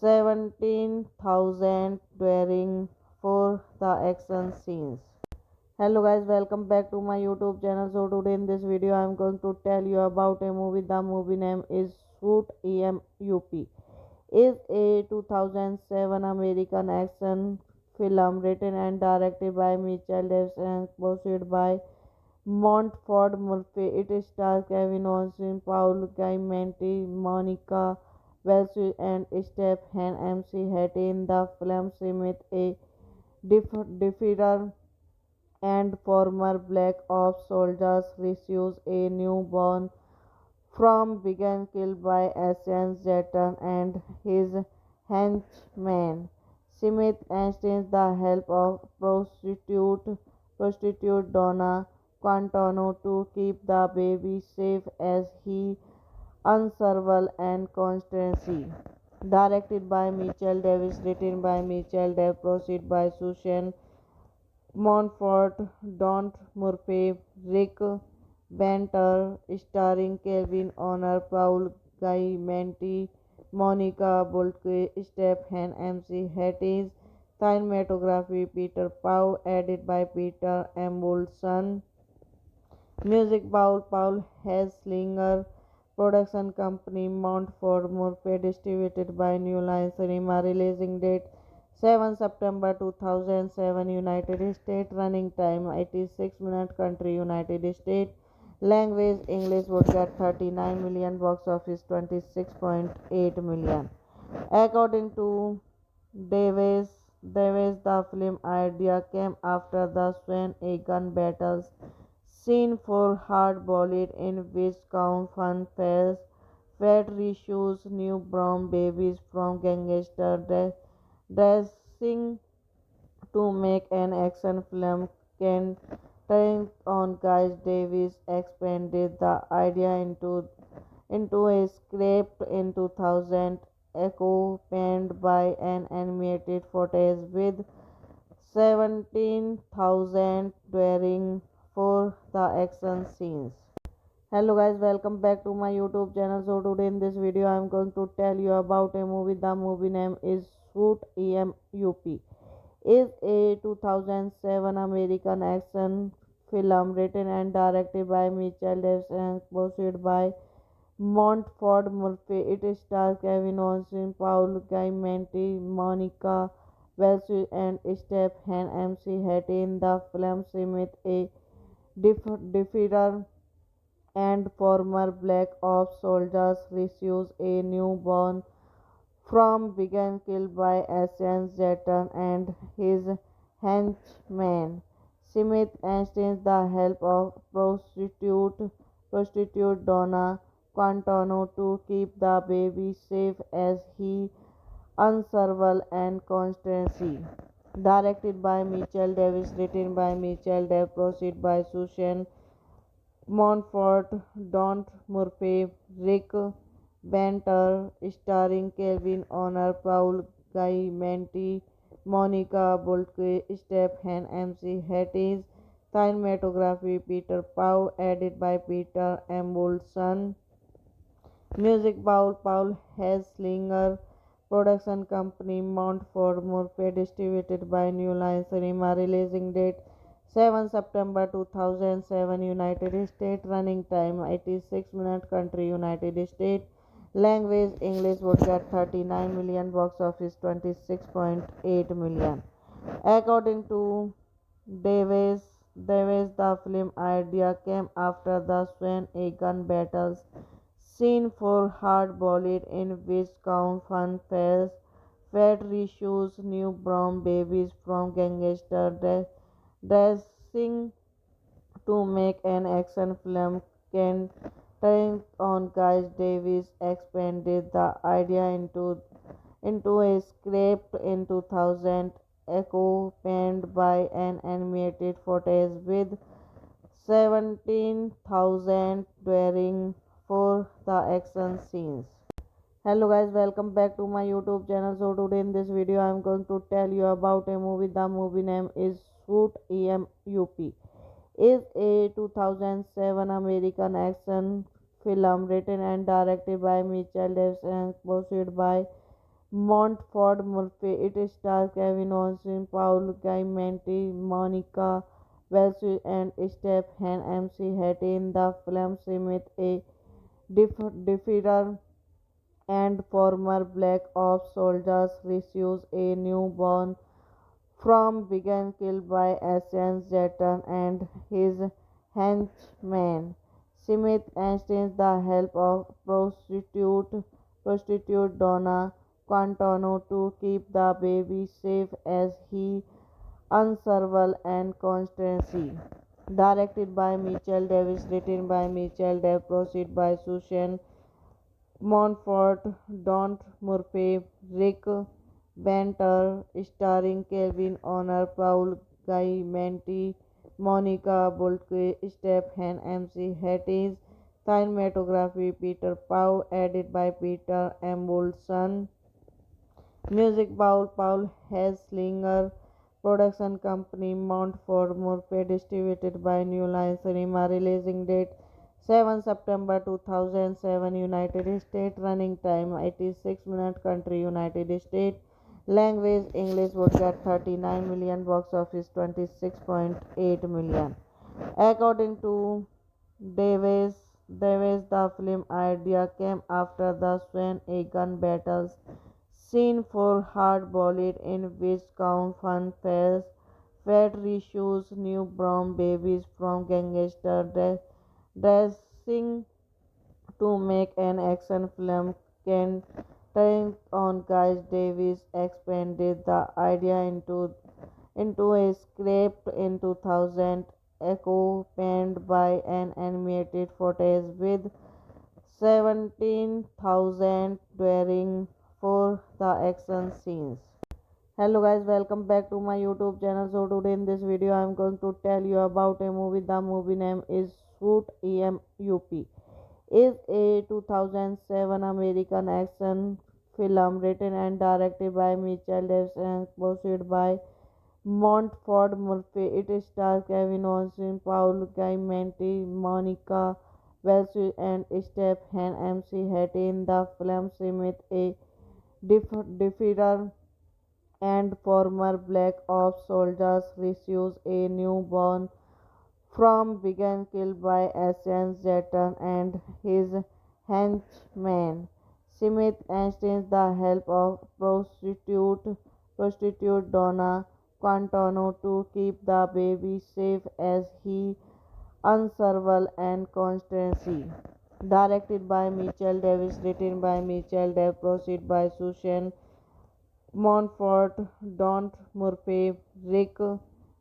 17,000 during for the action scenes. Hello guys, welcome back to my YouTube channel. So today in this video I am going to tell you about a movie. The movie name is Shoot EMUP. Is a 2007 American action film written and directed by Mitchell Davis and produced by Montford Murphy. It stars Kevin Austin, Paul Giamatti, Monica Bellucci, and Stephen MC Hattie. In the film, Smith, a defeater and former Black Ops soldiers, receives a newborn from being killed by Asian Zetan and his henchmen. Smith enlists the help of prostitute Donna Quintano to keep the baby safe as he unravel and conspiracy. Directed by Mitchell Davis, written by Mitchell Davis, produced by Susan Montfort, Don Murphy, Rick Banter, starring Kevin Honor, Paul Giamatti, Monica Bolke, Stephen MC Hatties, cinematography Peter Pau, edited by Peter Embulson, music Paul Hesslinger, production company Montfort Murphy, distributed by New Line Cinema, releasing date 7 September 2007, United States, running time 86 minutes, country United States, language English, would get 39 million, box office 26.8 million. According to Davis, the film idea came after the Swan Egan battles scene for Hard Boiled, in which Count Fun Fares Fed rescues newborn babies from gangster dressing to make an action film. Can turn on Guy Davis expanded the idea into a script in 2000, accompanied by an animated footage with 17,000 during for the action scenes. Hello guys, welcome back to my YouTube channel. So today in this video I am going to tell you about a movie. The movie name is Shoot EMUP. Is a 2007 American action film written and directed by Mitchell Davis and produced by Montford Murphy. It stars Kevin Austin, Paul Giamatti, Monica Bellucci, and Stephen MC Hattie. In the film, Smith, a defeater and former Black Ops soldiers, receives a newborn from being killed by Asian Zetan and his henchmen. Smith enlists the help of prostitute Donna Quintano to keep the baby safe as he unravel and conspiracy. Directed by Mitchell Davis, written by Mitchell Davis, produced by Susan Montfort, Don Murphy, Rick Banter, starring Kevin Honor, Paul Giamatti, Monica Bolke, Stephen MC Hatties, cinematography Peter Pau, edited by Peter Embulson, music Paul Hesslinger, production company Montfort Murphy, distributed by New Line Cinema, releasing date 7 September 2007, United States, running time 86 minutes, country United States, language English, would get 39 million, box office 26.8 million. According to Davis, the film idea came after the Swan Egan battles scene for Hard Boiled, in which Count Fun Fares Fed rescues newborn babies from gangster dressing to make an action film. Can turn on Guy Davis expanded the idea into a script in 2000, accompanied by an animated footage with 17,000 during for the action scenes. Hello guys, welcome back to my YouTube channel. So today in this video I am going to tell you about a movie. The movie name is Shoot EMUP. Is a 2007 American action film written and directed by Mitchell Davis and produced by Montford Murphy. It stars Kevin Austin, Paul Giamatti, Monica Bellucci and Stephen MC Hattie in the film. Smith, a defeater and former Black Ops soldiers receives a newborn from being killed by Asian Zetan and his henchmen. Smith enlists the help of prostitute Donna Quintano to keep the baby safe as he unsurvival and constancy. Directed by Mitchell Davis, written by Mitchell Davis, proceed by Susan Montfort, Don Murphy, Rick Banter, starring Kelvin Honor, Paul Giamatti, Monica Bulke, Stephen MC Hatties, cinematography Peter Pau, edited by Peter Embulson, music Paul Hesslinger, production company Montfort Murphy, distributed by New Line Cinema, releasing date 7 September 2007, United States, running time 86 minutes, country United States, language English, would get 39 million, box office 26.8 million. According to Davis, the film idea came after the Swan Egan battles scene for hard-boiled in which Count Fun Fairs fed rescues newborn babies from gangster dressing to make an action film. Ken Turning on Guy Davis expanded the idea into a script in 2000, accompanied by an animated footage with 17,000 during for the action scenes. Hello guys, welcome back to my YouTube channel. So today in this video I am going to tell you about a movie. The movie name is Shoot EMUP. Is a 2007 American action film written and directed by Mitchell Davis and produced by Montford Murphy. It stars Kevin Austin, Paul Giamatti, Monica Bellucci and Stephen MC Hattie in the film. Smith, a defeater and former Black Ops soldiers receives a newborn from being killed by Asian Zetan and his henchmen. Smith enlists the help of prostitute Donna Quintano to keep the baby safe as he unsurvival and constancy. Directed by Mitchell Davis, written by Mitchell Davis, proceed by Susan Montfort, Don Murphy, Rick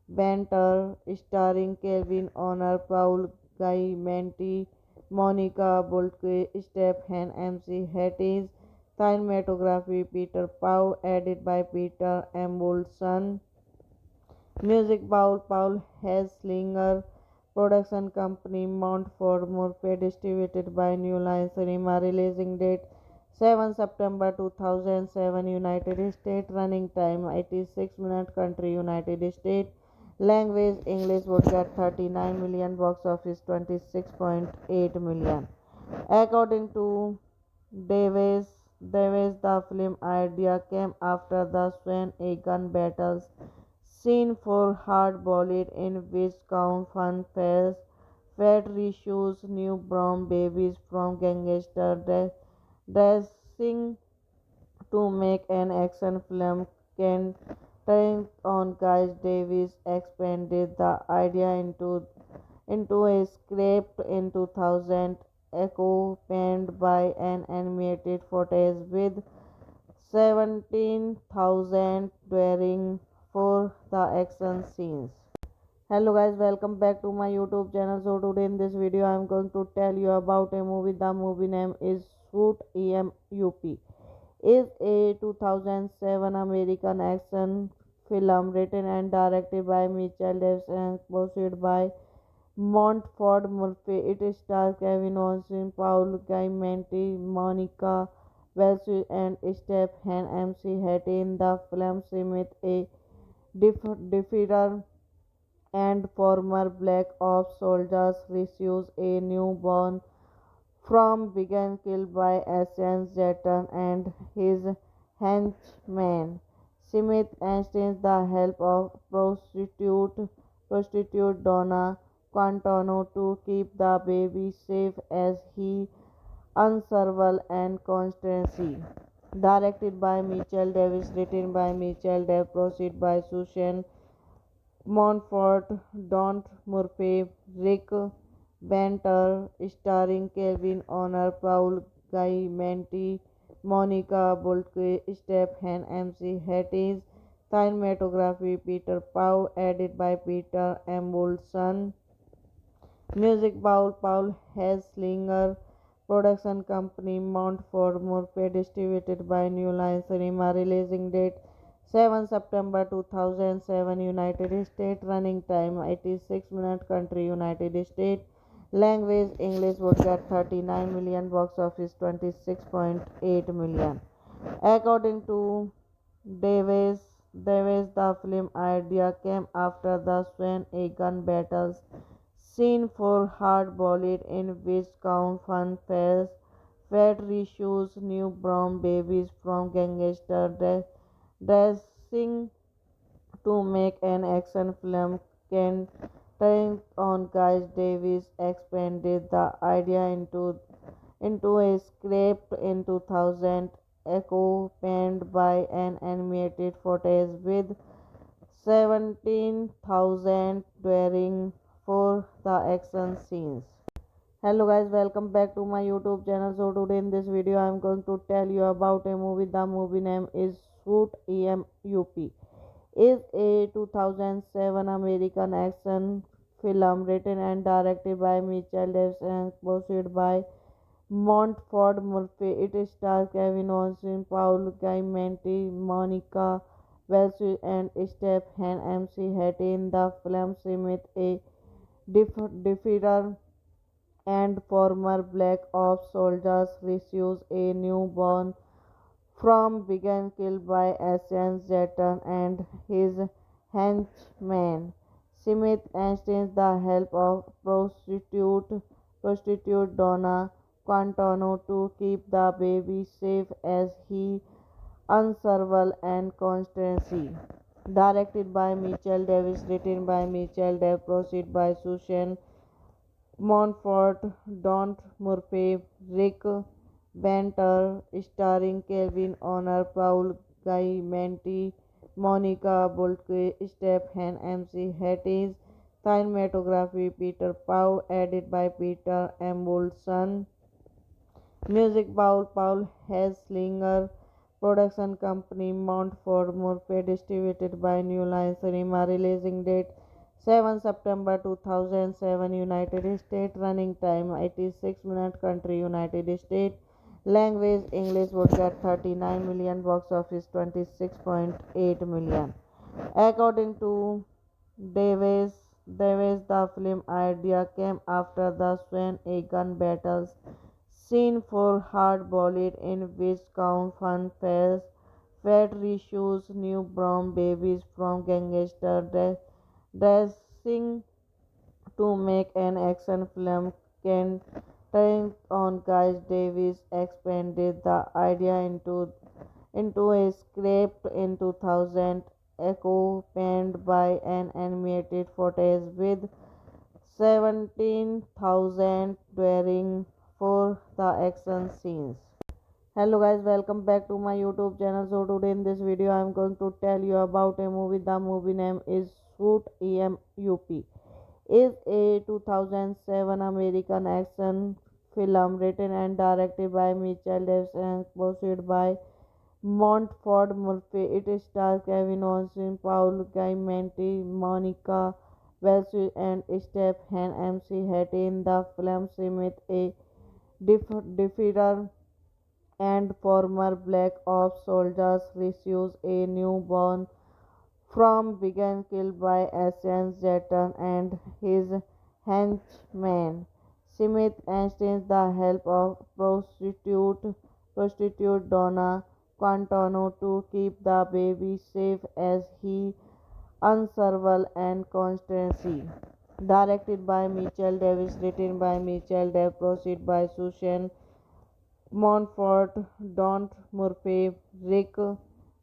Banter, starring Kelvin Honor, Paul Giamatti, Monica Bulke, Stephen MC Hatties, cinematography Peter Pau, edited by Peter Embulson, music Paul Hesslinger, production company Montfort Murphy, distributed by New Line Cinema, releasing date 7 September 2007, United States, running time 86 minutes, country United States, language English, would get 39 million, box office 26.8 million. According to Davis, the film idea came after the Swan Egan battles scene for hard-boiled in which Count Fun Fairs fed rescues newborn babies from gangster dressing to make an action film. Ken Turning on Guy Davis expanded the idea into a script in 2000, accompanied by an animated footage with 17,000 during for the action scenes. Hello guys, welcome back to my YouTube channel. So today in this video I am going to tell you about a movie. The movie name is Shoot EMUP. Is a 2007 American action film written and directed by Mitchell Davis and produced by Montford Murphy. It stars Kevin Austin, Paul Giamatti, Monica Welsh and Stephen MC Hattie in the film Smith, a defeater and former Black Ops soldiers receives a newborn from began killed by Asian Zetan and his henchmen. Smith enlists the help of prostitute Donna Quintano to keep the baby safe as he unravel and conspiracy. Directed by Mitchell Davis, written by Mitchell Davis, proceed by Susan Montfort, Don Murphy, Rick Banter, starring Kevin Honor, Paul Giamatti, Monica Bulke, Stephen MC Hatties, cinematography Peter Pau, edited by Peter Embulson, music Paul Hesslinger, production company Montfort Murphy, distributed by New Line Cinema, releasing date 7 September 2007, United States, running time 86 minutes, country United States, language English, would get 39 million, box office 26.8 million. According to Davis, the film idea came after the Swan Egan battles scene for hard-boiled in which Count Fun fails fat rescues newborn babies from gangster dressing to make an action film. Ken Turn on Guy Davis expanded the idea into a script in 2000, accompanied by an animated footage with 17,000 during for the action scenes. Hello guys, welcome back to my YouTube channel. So today in this video I am going to tell you about a movie. The movie name is Shoot EMUP. Is a 2007 American action film written and directed by Mitchell Davis and produced by Montfort Murphy. It stars Kevin Austin, Paul Giamatti, Monica Bellucci, and Stephen MC Hattie in the film Smith, a defeater and former Black Ops soldiers receives a newborn from began killed by Asian Zetan and his henchmen. Smith enlists the help of prostitute Donna Quintano to keep the baby safe as he unravel and conspiracy. Directed by Mitchell Davis, written by Mitchell Davis, proceed by Susan Montfort, Don Murphy, Rick Banter, starring Kevin Honor, Paul Giamatti, Monica Bulke, Stephen MC Hatties, cinematography Peter Pau, edited by Peter Embulson, music Paul Hesslinger, production company Montfort Murphy, distributed by New Line Cinema, releasing date 7 September 2007, United States, running time 86 minutes, country United States, language English, would get 39 million, box office 26.8 million. According to Davis, the film idea came after the Swan Egan battles scene for hard-boiled in which Count Fun fails fat rescues newborn babies from gangster dressing to make an action film. Ken Turn on Guy Davis expanded the idea into a script in 2000, accompanied by an animated footage with 17,000 during for the action scenes. Hello guys, welcome back to my YouTube channel. So today in this video I am going to tell you about a movie. The movie name is Shoot EMUP. Is a 2007 American action film written and directed by Mitchell Davis and produced by Montfort Murphy. It stars Kevin Austin, Paul Giamatti, Monica Bellucci, and Stephen MC Hattie in the film Smith, a defeater and former Black Ops soldiers receives a newborn from began killed by Asian Zetan and his henchmen. Smith enlists the help of prostitute Donna Quintana to keep the baby safe as he unsurvival and constancy. Directed by Mitchell Davis, written by Mitchell Davis, proceed by Susan Montfort, Don Murphy, Rick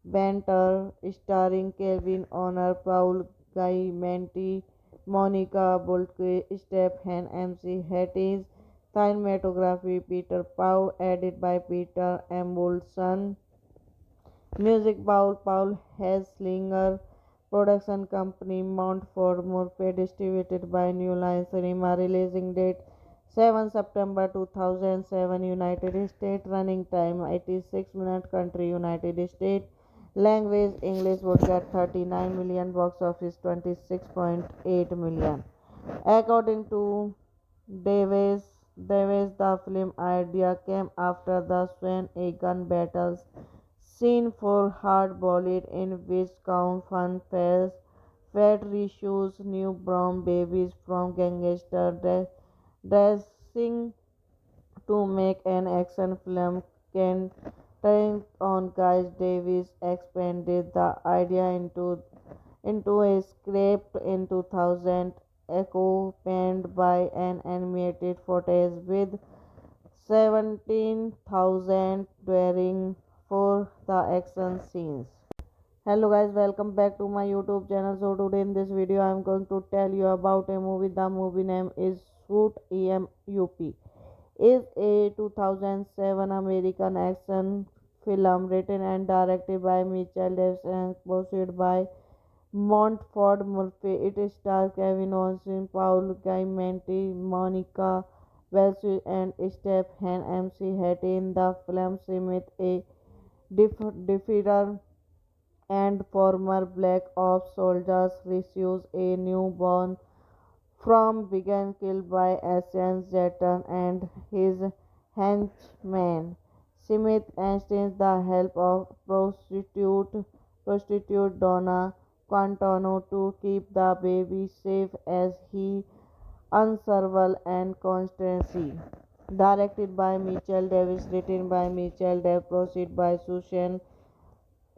Banter, starring Kevin Honor, Paul Guy Monica Boltke, Stephen MC Hatties, cinematography Peter Pau, edited by Peter Embulson, music Paul Hesslinger, production company Montfort Murphy, distributed by New Line Cinema, releasing date 7 September 2007, United States, running time 86 minutes, country United States, language English, would get 39 million, box office 26.8 million. According to Davis, the film idea came after the Swan Egan battles scene for hard-boiled in which Count Fun Fairs Fed rescues newborn babies from gangster dressing to make an action film. Ken Turning on Guy Davis expanded the idea into a script in 2000, accompanied by an animated footage with 17,000 during for the action scenes. Hello guys, welcome back to my YouTube channel. So today in this video I am going to tell you about a movie. The movie name is Shoot EMUP. Is a 2007 American action film written and directed by Mitchell Davis and produced by Montfort Murphy. It stars Kevin Austin, Paul Giamatti, Monica Bellucci, and Stephen MC Hattie. In the film, Smith, a defeater and former Black Ops soldiers, receives a newborn from being killed by Asian Zetan and his henchman. Smith enlists the help of prostitute Donna Quintana to keep the baby safe as he unsurvival and constancy. Directed by Mitchell Davis, written by Mitchell Davis, proceed by Susan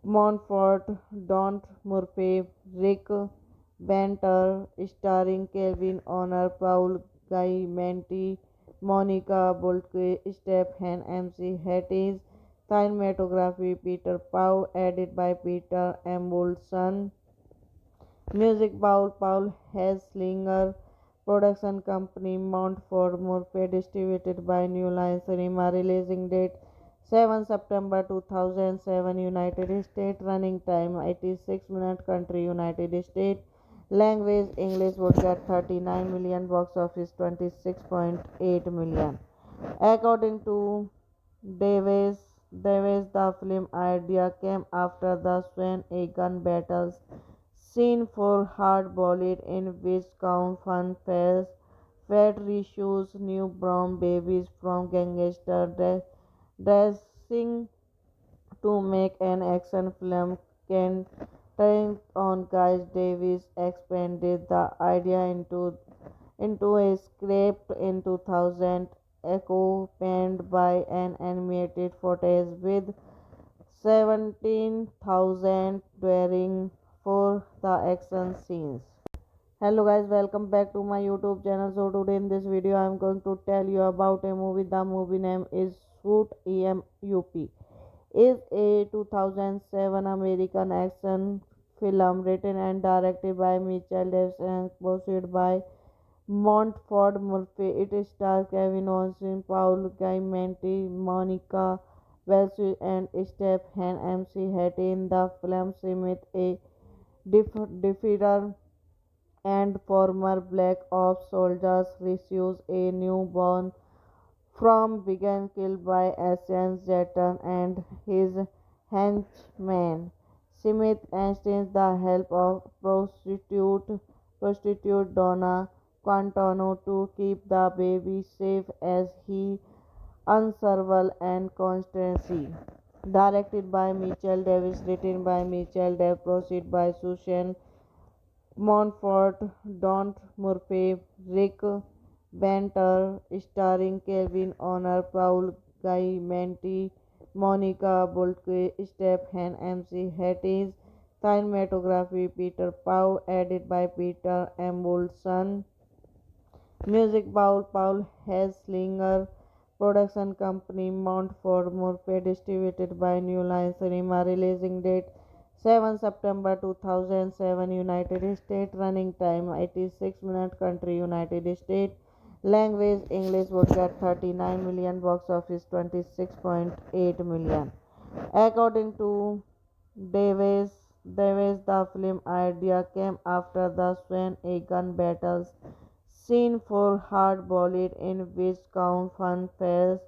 Montfort, Don Murphy, Rick Banter, starring Kevin Honor, Paul Guy Monica Boltke, Stephen MC Hatties, cinematography Peter Pau, edited by Peter Embulson, music Paul Hesslinger, production company Montfort Murphy, distributed by New Line Cinema, releasing date 7 September 2007, United States, running time 86 minutes, country United States, language English, would get 39 million, box office 26.8 million. According to Davis, the film idea came after the Swan Egan battles scene for hard-boiled in which Count Fun Fairs Fed rescues newborn babies from gangster dressing to make an action film. Ken Turning on Guy Davis expanded the idea into a script in 2000, accompanied by an animated footage with 17,000 during for the action scenes. Hello guys, welcome back to my YouTube channel. So today in this video I am going to tell you about a movie. The movie name is Shoot EMUP. Is a 2007 American action film written and directed by Mitchell Davis and produced by Montfort Murphy. It stars Kevin Austin, Paul Giamatti, Monica Bellucci, and Stephen MC Hattie. In the film, Smith, a defeater and former Black Ops soldiers, receives a newborn from being killed by Asian Zetan and his henchman. Smith enlists the help of prostitute Donna Quintana to keep the baby safe as he unsurvival and constancy. Directed by Mitchell Davis, written by Mitchell Davis, proceed by Susan Montfort, Don Murphy, Rick Banter, starring Kevin Honor, Paul Guy Monica Bulke, Stephen MC Hatties, cinematography Peter Pau, edited by Peter Embulson. Music Paul Hesslinger, production company Montfort Murphy, distributed by New Line Cinema, releasing date 7 September 2007, United States, running time 86 minutes, country United States, language English, would get 39 million, box office 26.8 million. According to Davis, the film idea came after the Swan Egan battles scene for hard-boiled in which Count Fun Fairs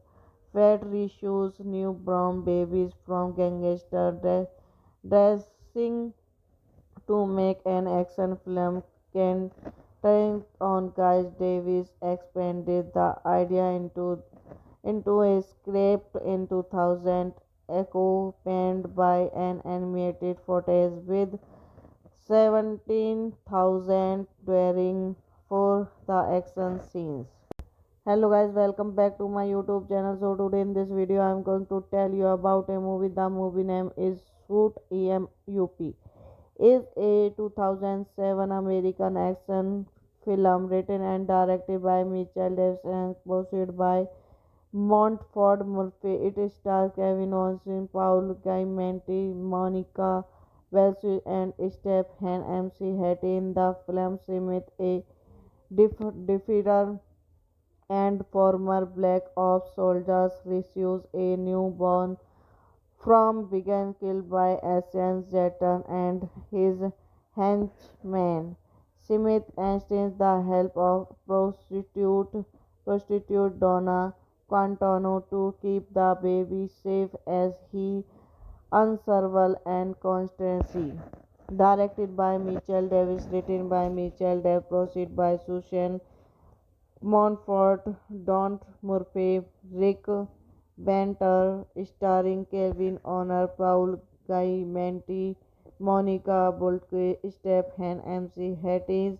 fed rescues newborn babies from gangster dressing to make an action film. Ken Turn on Guy Davis expanded the idea into a script in 2000, accompanied by an animated footage with 17,000 during for the action scenes. Hello guys, welcome back to my YouTube channel. So today in this video I am going to tell you about a movie. The movie name is Shoot EMUP. Is a 2007 American action film written and directed by Mitchell Davis and produced by Montfort Murphy. It stars Kevin Austin, Paul Giamatti, Monica Bellucci, and Stephen MC Hattie. In the film, Smith, a defeater and former Black Ops soldiers, rescues a newborn from being killed by Asian Zetan and his henchmen. Smith enlists the help of prostitute Donna Quintano to keep the baby safe as he unravel and conspiracy. Directed by Mitchell Davis, written by Mitchell Davis, produced by Susan Montfort, Don Murphy, Rick Banter, starring Kevin Honor, Paul Giamatti, Monica Bulke, Stephen MC Hatties,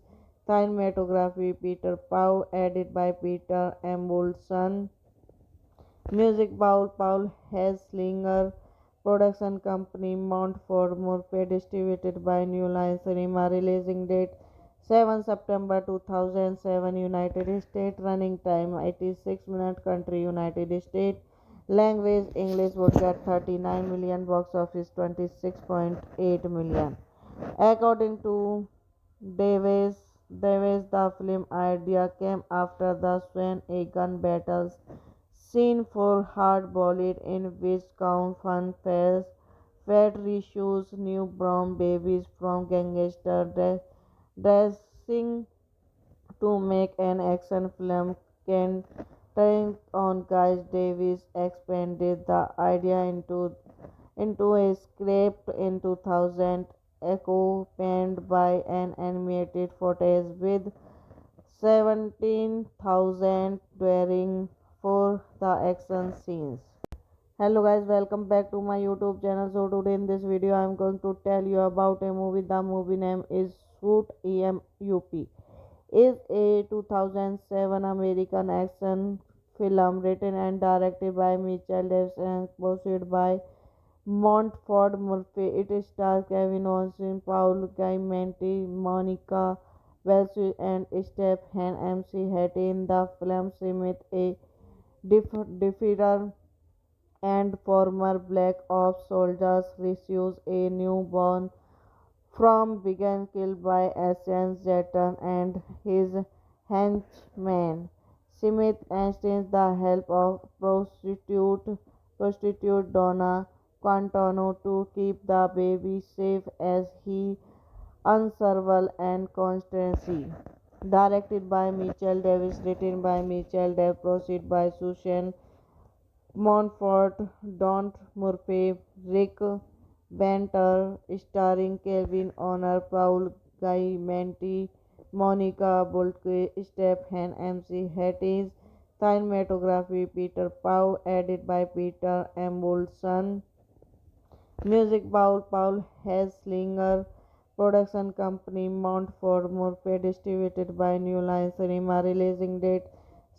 cinematography Peter Pau, edited by Peter Embulson. Music Paul Hesslinger, production company Montfort Murphy, distributed by New Line Cinema, releasing date 7 September 2007, United States, running time 86 minutes, country United States, language English, would get 39 million, box office 26.8 million. According to Davis, the film idea came after the Swan Egan battles scene for hard-boiled in which Count Fun Fairs fed rescues newborn babies from gangster dressing to make an action film. Ken Turn on Guy Davis expanded the idea into a script in 2000, accompanied by an animated footage with 17,000 during for the action scenes. Hello guys, welcome back to my YouTube channel. So today in this video I am going to tell you about a movie. The movie name is Shoot EMUP. Is a 2007 American action film written and directed by Mitchell Davis and produced by Montfort Murphy. It stars Kevin Austin, Paul Giamatti, Monica Bellucci, and Stephen MC Hattie. In the film, Smith, a defeater and former Black Ops soldiers, rescues a newborn from being killed by Asian Zetan and his henchmen. Smith enlists the help of prostitute Donna Quintano to keep the baby safe as he unravel and conspiracy. Directed by Mitchell Davis, written by Mitchell Davis, produced by Susan Montfort, Don Murphy, Rick Banter, starring Kevin Honor, Paul Giamatti, Monica Bulke, Stephen MC Hatties, cinematography Peter Pau, edited by Peter Embulson. Music Paul Hesslinger, production company Montfort Murphy, distributed by New Line Cinema, releasing date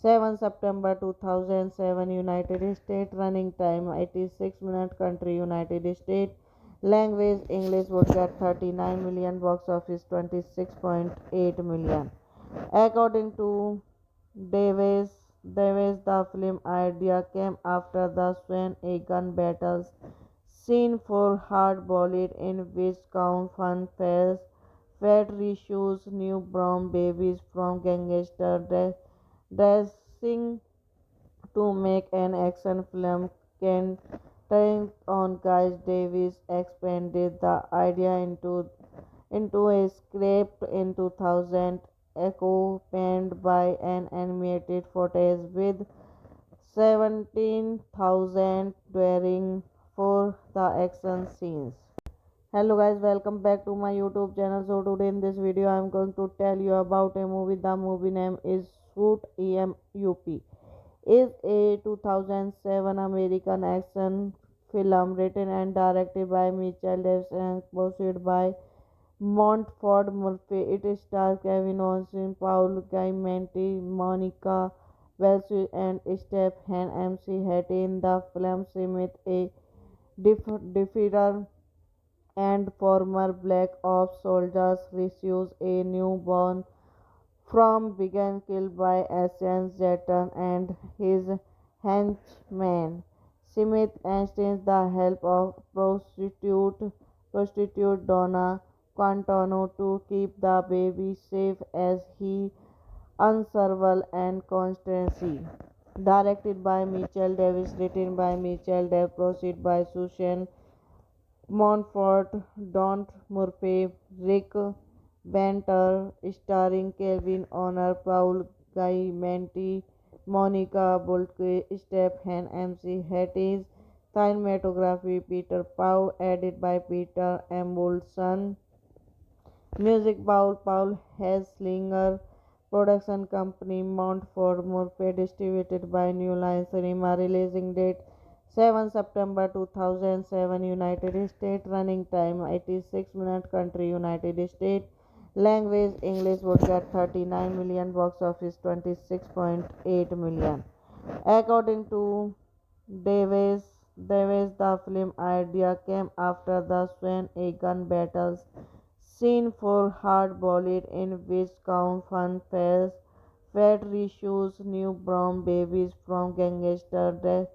7 September 2007 United States. Running time 86 minutes. Country United States. Language English. Would get 39 million. Box office 26.8 million. According to Davis, the film idea came after the Swan Egan battles scene for Hard Boiled, in which Count Fun Fairs Fat rescues newborn babies from gangster dressing to make an action film. Ken on Guy Davis expanded the idea into a script in 2000, accompanied by an animated footage with 17,000 during for the action scenes. Hello guys, welcome back to my YouTube channel. So today in this video I am going to tell you about a movie. The movie name is Suit EMUP. Is a 2007 American action film written and directed by Mitchell Davis and produced by Montford Murphy. It stars Kevin Austin, Paul Giamatti, Monica Bellucci, and Stephen MC Hattie. In the film, Smith, a defeater and former Black Ops soldiers, receives a newborn from being killed by Asian Zetan and his henchman. Smith enlists the help of prostitute Donna Quintano to keep the baby safe as he unravel and conspiracy. Directed by Mitchell Davis, written by Mitchell Davis, produced by Susan Montfort, Don Murphy, Rick Banter, starring Kevin Honor, Paul Giamatti, Monica Bolke, Stephen MC Hatties, cinematography Peter Pau, edited by Peter Embulson, music Paul Hesslinger, production company Montfort Murphy, distributed by New Line Cinema, releasing date 7 September 2007 United States. Running time 86 minutes. Country United States. Language English. Would get 39 million. Box office 26.8 million. According to Davis, the film idea came after the Swan Egan battles scene for Hard Boiled, in which Count Fun Fairs Fat rescues newborn babies from gangster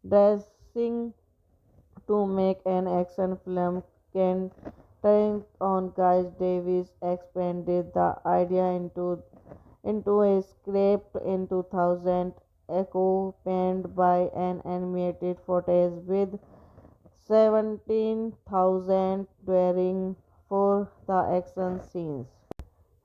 dressing to make an action film. Ken on Guy Davis expanded the idea into a script in 2000, accompanied by an animated footage with 17,000 during for the action scenes.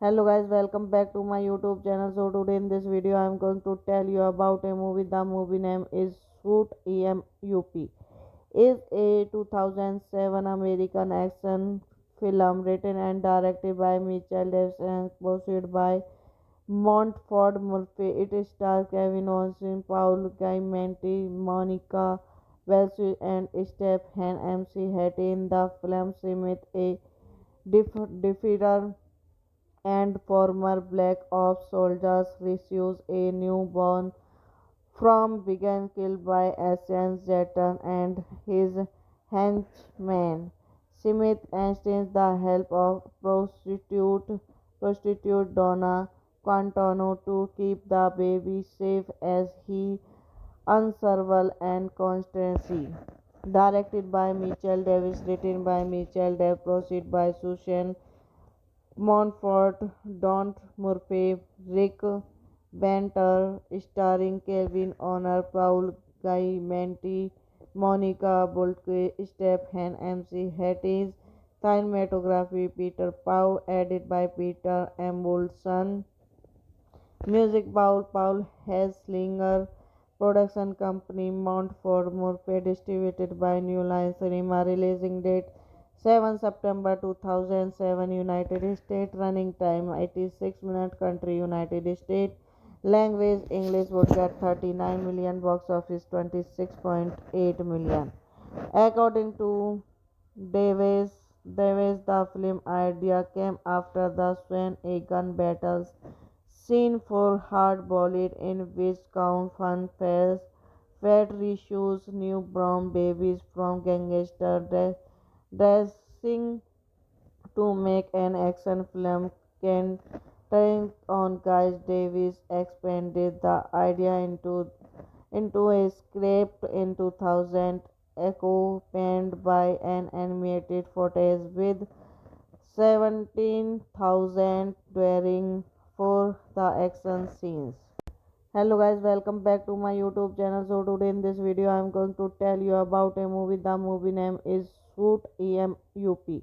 Hello guys, welcome back to my YouTube channel. So today in this video I am going to tell you about a movie. The movie name is Suit EMUP. Is a 2007 American action film written and directed by Mitchell Davis and produced by Montford Murphy. It stars Kevin Austin, Paul Giamatti, Monica Bellucci, and Stephen MC Hattie. In the film, Smith, a defeater and former Black Ops soldiers, receives a newborn from being killed by Asian Zetan and his henchman. Smith enlists the help of prostitute Donna Quintano to keep the baby safe as he unravel and conspiracy. Directed by Mitchell Davis, written by Mitchell Davis, produced by Susan Montfort, Don Murphy, Rick Banter, starring Kevin Honor, Paul Giamatti, Monica Bolke, Stephen MC Hatties, cinematography Peter Pau, edited by Peter Embulson, music Paul Hesslinger, production company Montfort Murphy, distributed by New Line Cinema, releasing date 7 September 2007 United States. Running time 86 minutes. Country United States. Language English. Would get 39 million. Box office 26.8 million. According to Davis, the film idea came after the Swan Egan battles scene for hard-boiled in which Count Fun fails, Fat rescues newborn babies from gangster dressing to make an action film. Ken Turning on Guy Davis expanded the idea into a script in 2000, accompanied by an animated footage with 17,000 during for the action scenes. Hello guys, welcome back to my YouTube channel. So today in this video I am going to tell you about a movie. The movie name is Shoot EMUP.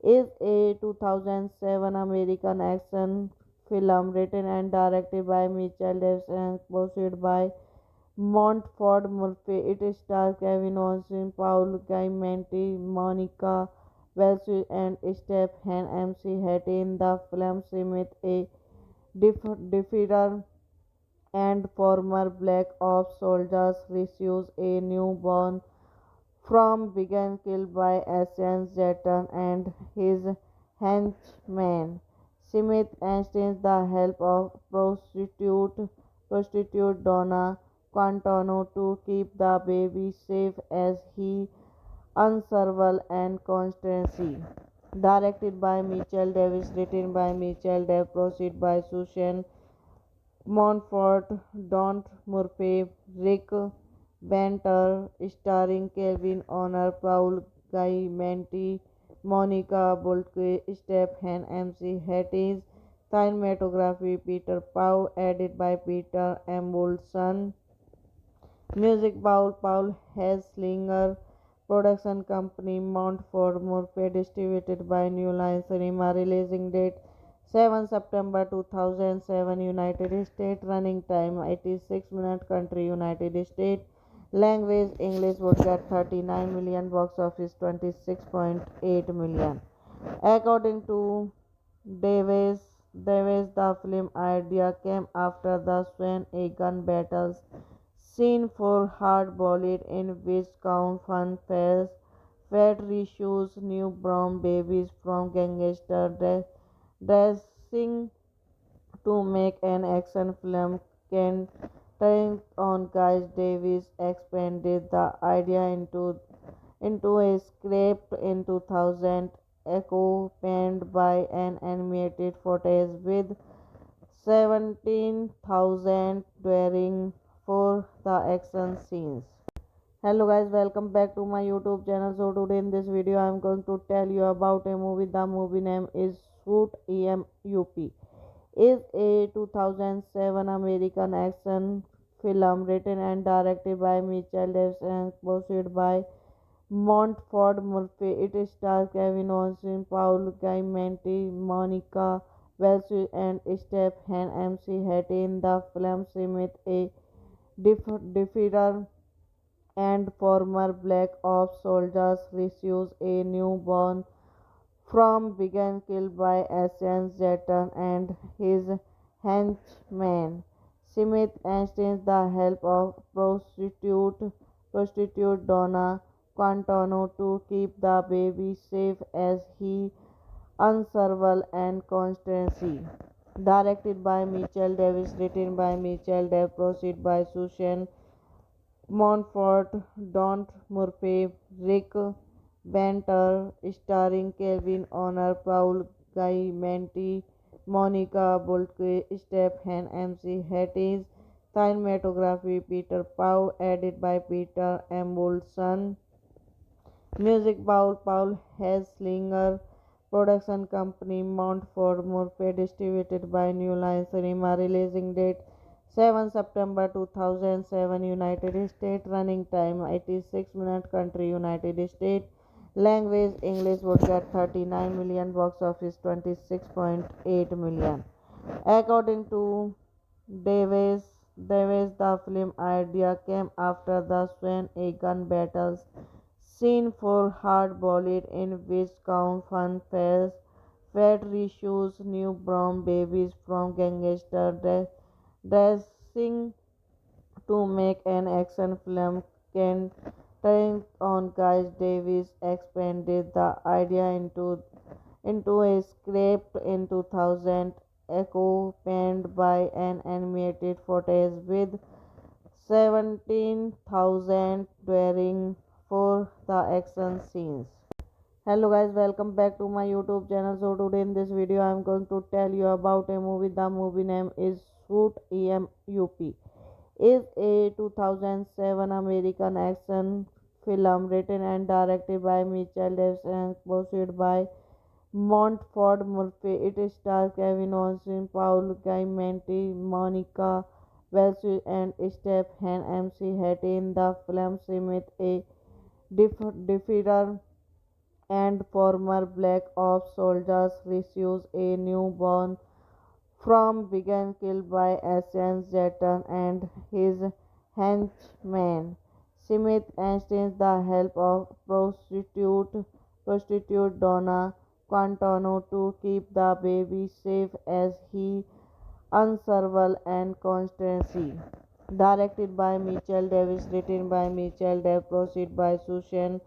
Is a 2007 American action film written and directed by Mitchell Davis and produced by Montford Murphy. It stars Kevin Austin, Paul Giamatti, Monica Bellucci, and Stephen MC Hattie in the film. Smith, a defeater and former Black Ops soldiers, receives a newborn from being killed by Asian Zetan and his henchman. Smith enlists the help of prostitute Donna Quintano to keep the baby safe as he unravel and conspiracy. Directed by Mitchell Davis, written by Mitchell Davis, produced by Susan Montfort, Don Murphy, Rick Banter, starring Kevin Honor, Paul Giamatti, Monica Bolke, Stephen MC Hatties, cinematography Peter Pau, edited by Peter Embulson, music Paul Hesslinger, production company Montfort Murphy, distributed by New Line Cinema, releasing date 7 September 2007, United States, running time 86 minutes, country United States, language English, would get 39 million, box office 26.8 million. According to Davis, the film idea came after the Swan a gun battles scene for hard-boiled in which Count Fun fails, Fat rescues newborn babies from gangster dressing to make an action film. Ken Turning on Guy Davis expanded the idea into a script in 2000, accompanied by an animated footage with 17,000 during for the action scenes. Hello guys, welcome back to my YouTube channel. So today in this video I am going to tell you about a movie. The movie name is Shoot EMUP. Is a 2007 American action film written and directed by Mitchell Davis and produced by Montford Murphy. It stars Kevin Austin, Paul Giamatti, Monica Bellucci, and Stephen MC Hattie in the film. Smith, a defeater and former Black Ops soldiers, receives a newborn from being killed by Asian Zetan and his henchman. Smith enlists the help of prostitute Donna Quintano to keep the baby safe as he unravel and conspiracy. Directed by Mitchell Davis, written by Mitchell Davis, produced by Susan Montfort, Don Murphy, Rick Banter, starring Kevin Honor, Paul Giamatti, Monica Bolke, Stephen MC Hatties, cinematography Peter Pau, edited by Peter Embulson, music Paul Hesslinger, production company Montfort Murphy, distributed by New Line Cinema, releasing date 7 September 2007, United States, running time 86 minutes, country United States, language English, would get 39 million, box office 26.8 million. According to Davis, the film idea came after the Swan a gun battles scene for hard-boiled in which Count Fun fails, Fat rescues newborn babies from gangster dressing to make an action film. Ken Turning on Guy Davis expanded the idea into a script in 2000, accompanied by an animated footage with 17,000 during for the action scenes. Hello guys, welcome back to my YouTube channel. So today in this video I am going to tell you about a movie. The movie name is Shoot EMUP. Is a 2007 American action film written and directed by Mitchell Davis and produced by Montford Murphy. It stars Kevin Austin, Paul Giamatti, Monica Bellucci, and Stephen MC Hattie in the film. Smith, a defeater and former Black Ops soldiers, receives a newborn from being killed by Asian Zetan and his henchman. Smith enlists the help of prostitute Donna Quintano to keep the baby safe as he unravel and constancy. Directed by Mitchell Davis, written by Mitchell Davis, produced by Susan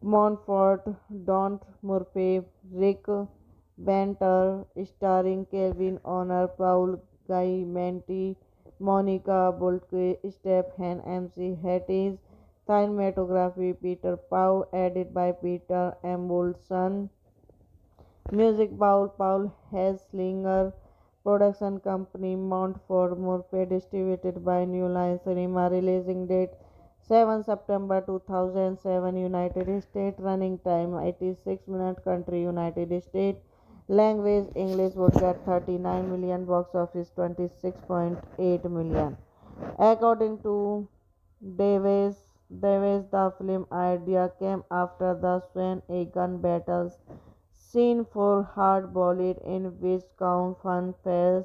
Montfort, Don Murphy, Rick Banter, starring Kelvin Honor, Paul Giamatti, Monica Bulke, Stephen MC Hatties, cinematography Peter Pau, edited by Peter Embulson, music Paul Hesslinger, production company Montfort Murphy, distributed by New Line Cinema, releasing date 7 September 2007, United States, running time 86 minutes, country United States, language English, would get 39 million, box office 26.8 million. According to Davis, the film idea came after the Swan Egan battles scene for hard-boiled in which Count Fun Fairs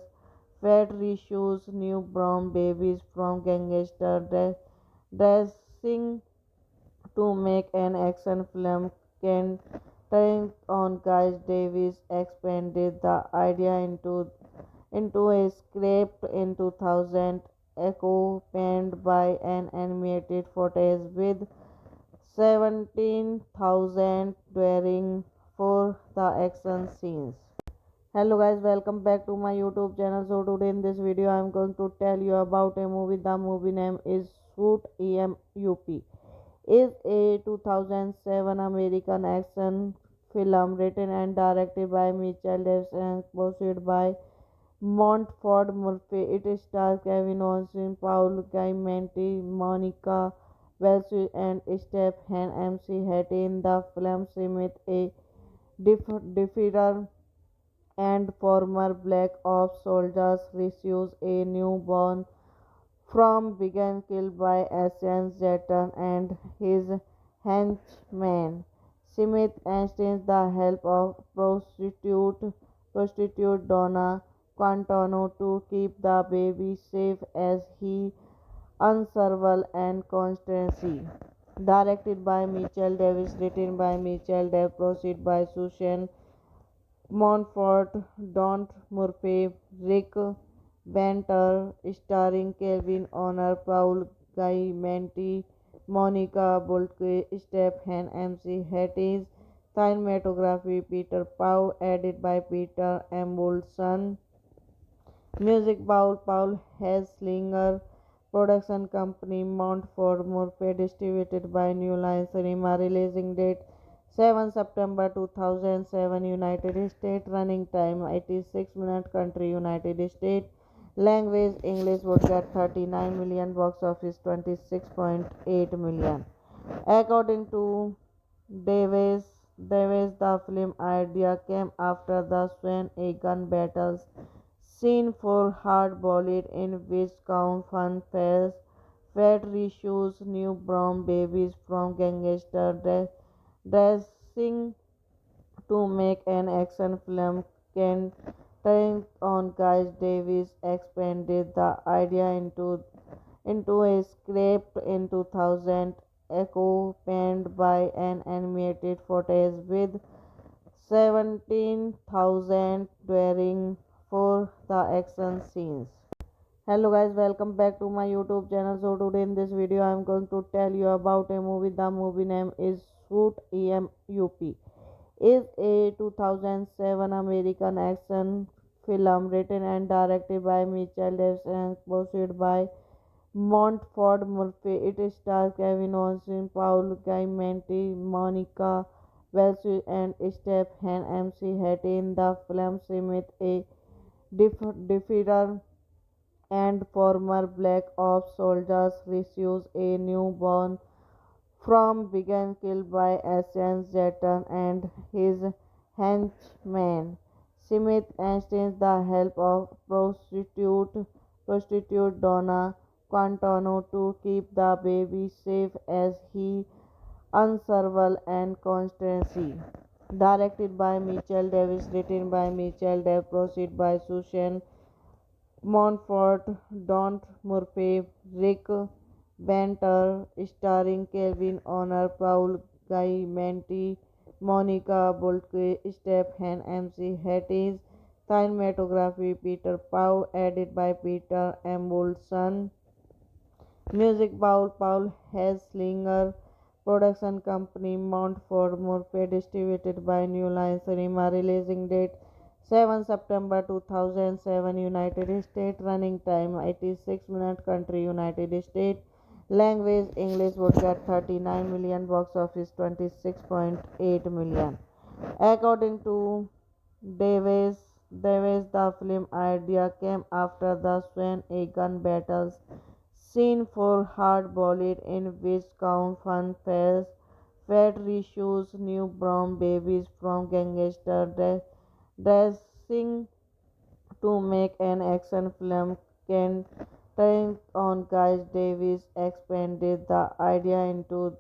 fed rescues newborn babies from gangster dressing to make an action film. Ken Turning on Guy Davis expanded the idea into a script in 2000, accompanied by an animated footage with 17,000 during for the action scenes. Hello guys, welcome back to my YouTube channel. So today in this video I am going to tell you about a movie. The movie name is Shoot EMUP. Is a 2007 American action film written and directed by Mitchell Davis and produced by Montfort Murphy. It stars Kevin Austin, Paul Giamatti, Monica Bellucci, and Stephen MC Hattie in the film. Smith, a defeater and former Black Ops soldiers, receives a newborn from being killed by Asian Zetan and his henchman. Smith enlists the help of prostitute Donna Quintano to keep the baby safe as he unravel and constancy. Directed by Mitchell Davis, written by Mitchell Davis, produced by Susan Montfort, Don Murphy, Rick Banter, starring Kelvin Honor, Paul Giamatti, Monica Bulke, Stephen MC Hatties, cinematography Peter Pau, edited by Peter Embulson, music Paul Hesslinger, production company Montfort Murphy, distributed by New Line Cinema, releasing date 7 September 2007, United States, running time 86 minutes, country United States, language English, would get 39 million, box office 26.8 million. According to Davis, the film idea came after the Swan Egan battles scene for hard-boiled in which Count Fun Fairs fed rescues newborn babies from gangster dressing to make an action film. Ken Turning on Guy Davis expanded the idea into a script in 2000, accompanied by an animated footage with 17,000 during for the action scenes. Hello guys, welcome back to my YouTube channel. So today in this video I am going to tell you about a movie. The movie name is Shoot EMUP. Is a 2007 American action film written and directed by Mitchell Davis and produced by Montford Murphy. It stars Kevin Austin, Paul Giamatti, Monica Bellucci, and Stephen MC Hattie in the film. Smith, a defeater and former Black Ops soldiers, receives a newborn from being killed by Asian Zetan and his henchmen. Smith enlists the help of prostitute Donna Quintano to keep the baby safe as he unravel and conspiracy. Directed by Mitchell Davis, written by Mitchell Davis, produced by Susan Montfort, Don Murphy, Rick Banter, starring Kevin Honor, Paul Giamatti, Monica Bolke, Stephen MC Hatties, cinematography Peter Pau, edited by Peter Embulson, music Paul Hesslinger, production company Montfort Murphy, distributed by New Line Cinema, releasing date 7 September 2007, United States, running time 86 minutes, country United States, language English, would get 39 million, box office 26.8 million. According to Davis, the film idea came after the Swan a gun battles scene for Hard Boiled in which Count Fun Fairs fed rescues newborn babies from gangster dressing to make an action film. Ken Turner on Guy Davis expanded the idea into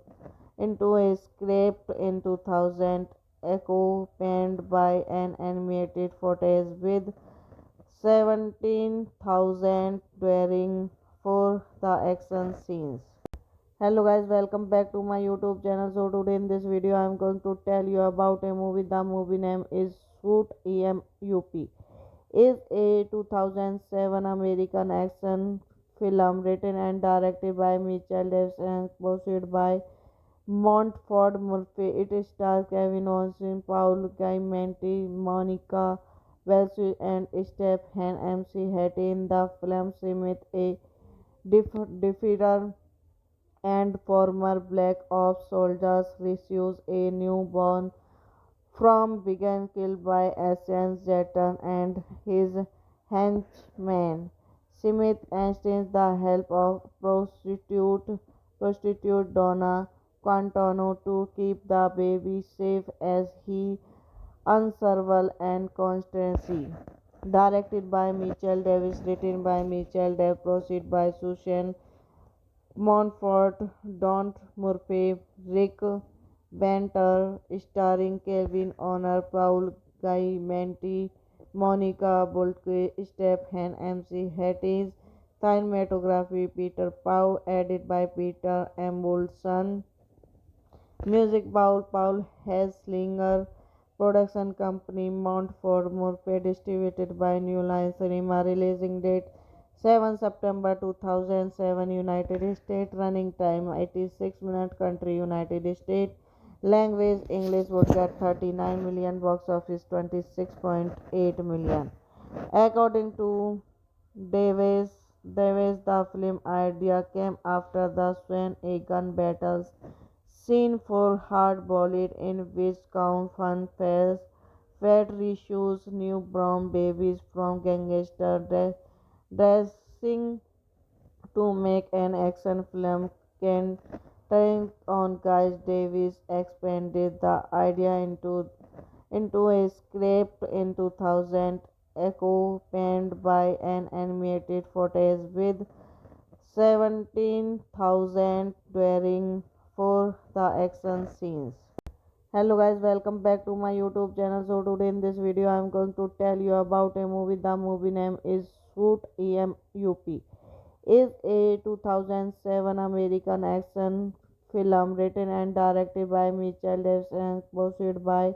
a script in 2000, accompanied by an animated footage with 17,000 during for the action scenes. Hello guys, welcome back to my YouTube channel. So today in this video I am going to tell you about a movie. The movie name is Shoot EMUP. Is a 2007 American action film written and directed by Mitchell Davis and produced by Montford Murphy. It stars Kevin Austin, Paul Giamatti, Monica Bellucci, and Stephen MC Hattie in the film. Smith, a defeater and former Black Ops soldiers, receives a newborn from being killed by Asian Zetan and his henchmen. Smith enlists the help of prostitute Donna Quintano to keep the baby safe as he unravel and conspiracy. Directed by Mitchell Davis, written by Mitchell Davis, produced by Susan Montfort, Don Murphy, Rick Banter, starring Kevin Honor, Paul Giamatti, Monica Bolke, Stephen MC Hatties, cinematography Peter Pau, edited by Peter Embulson, music Paul Hesslinger, production company Montfort Murphy, distributed by New Line Cinema, releasing date 7 September 2007, United States, running time 86 minutes, country United States, language English, would get 39 million, box office 26.8 million. According to Davis, the film idea came after the Swan a gun battles scene for Hard Boiled in which Count Fun Fairs fed rescues newborn babies from gangster dressing to make an action film. Ken Turner on Guy Davis expanded the idea into a script in 2000, accompanied by an animated footage with 17,000 during for the action scenes. Hello guys, welcome back to my YouTube channel. So today in this video I am going to tell you about a movie. The movie name is Shoot EMUP. Is a 2007 American action film written and directed by Mitchell Davis and produced by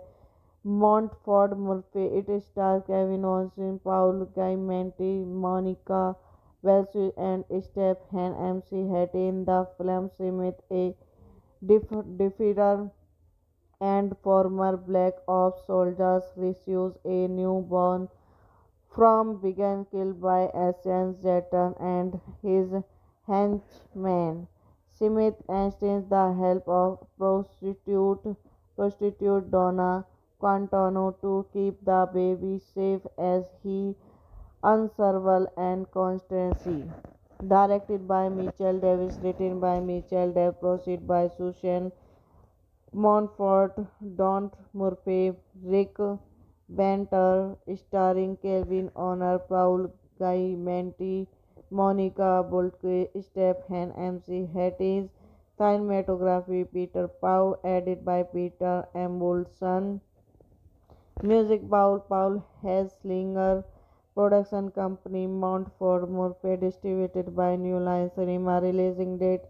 Montfort Murphy. It stars Kevin Austin, Paul Giamatti, Monica Bellucci, and Stephen MC Hattie in the film. Smith, a defeater and former Black Ops soldiers, receives a newborn from began killed by Asian Zetan and his henchman. Smith enlists the help of prostitute Donna Quintano to keep the baby safe as he unravel and conspiracy. Directed by Mitchell Davis, written by Mitchell Davis, proceed by Susan Montfort, Don Murphy, Rick Banter, starring Kelvin Honor, Paul Guy Menti, Monica Boltke, Stephen MC Hatties, cinematography Peter Pau, edited by Peter Embulson, music Paul Hesslinger, production company Montfort Murphy, distributed by New Line Cinema, releasing date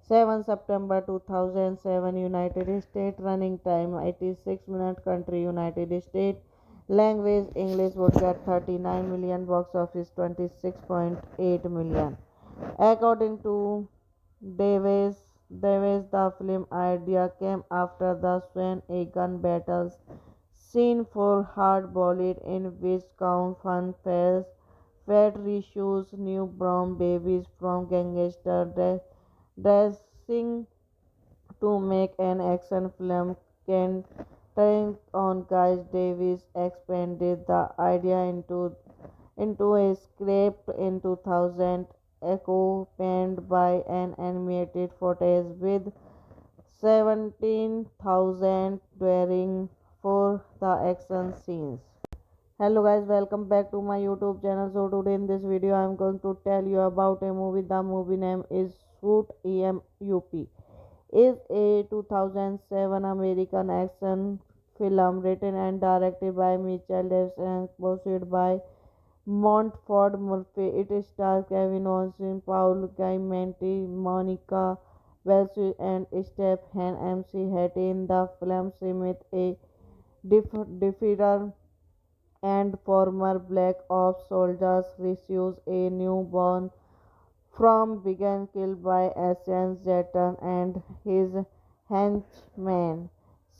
7 September 2007, United States, running time 86 minutes, country United States, language English, would get 39 million, box office 26.8 million. According to Davis, the film idea came after the Swan A gun battles scene for hard-boiled in which Count Fun Fairs fed rescues newborn babies from gangster dressing to make an action film. Centering on Guy Davis expanded the idea into a script in 2000, accompanied by an animated footage with 17,000 during for the action scenes. Hello guys, welcome back to my YouTube channel. So today in this video I am going to tell you about a movie. The movie name is Shoot EMUP. Is a 2007 American action film written and directed by Mitchell Davis and produced by Montfort Murphy. It stars Kevin Austin, Paul Giamatti, Monica Bellucci, and Stephen MC Hattie. In the film, Smith, a defeater and former Black Ops soldiers, receives a newborn from being killed by Asian Zetan and his henchmen.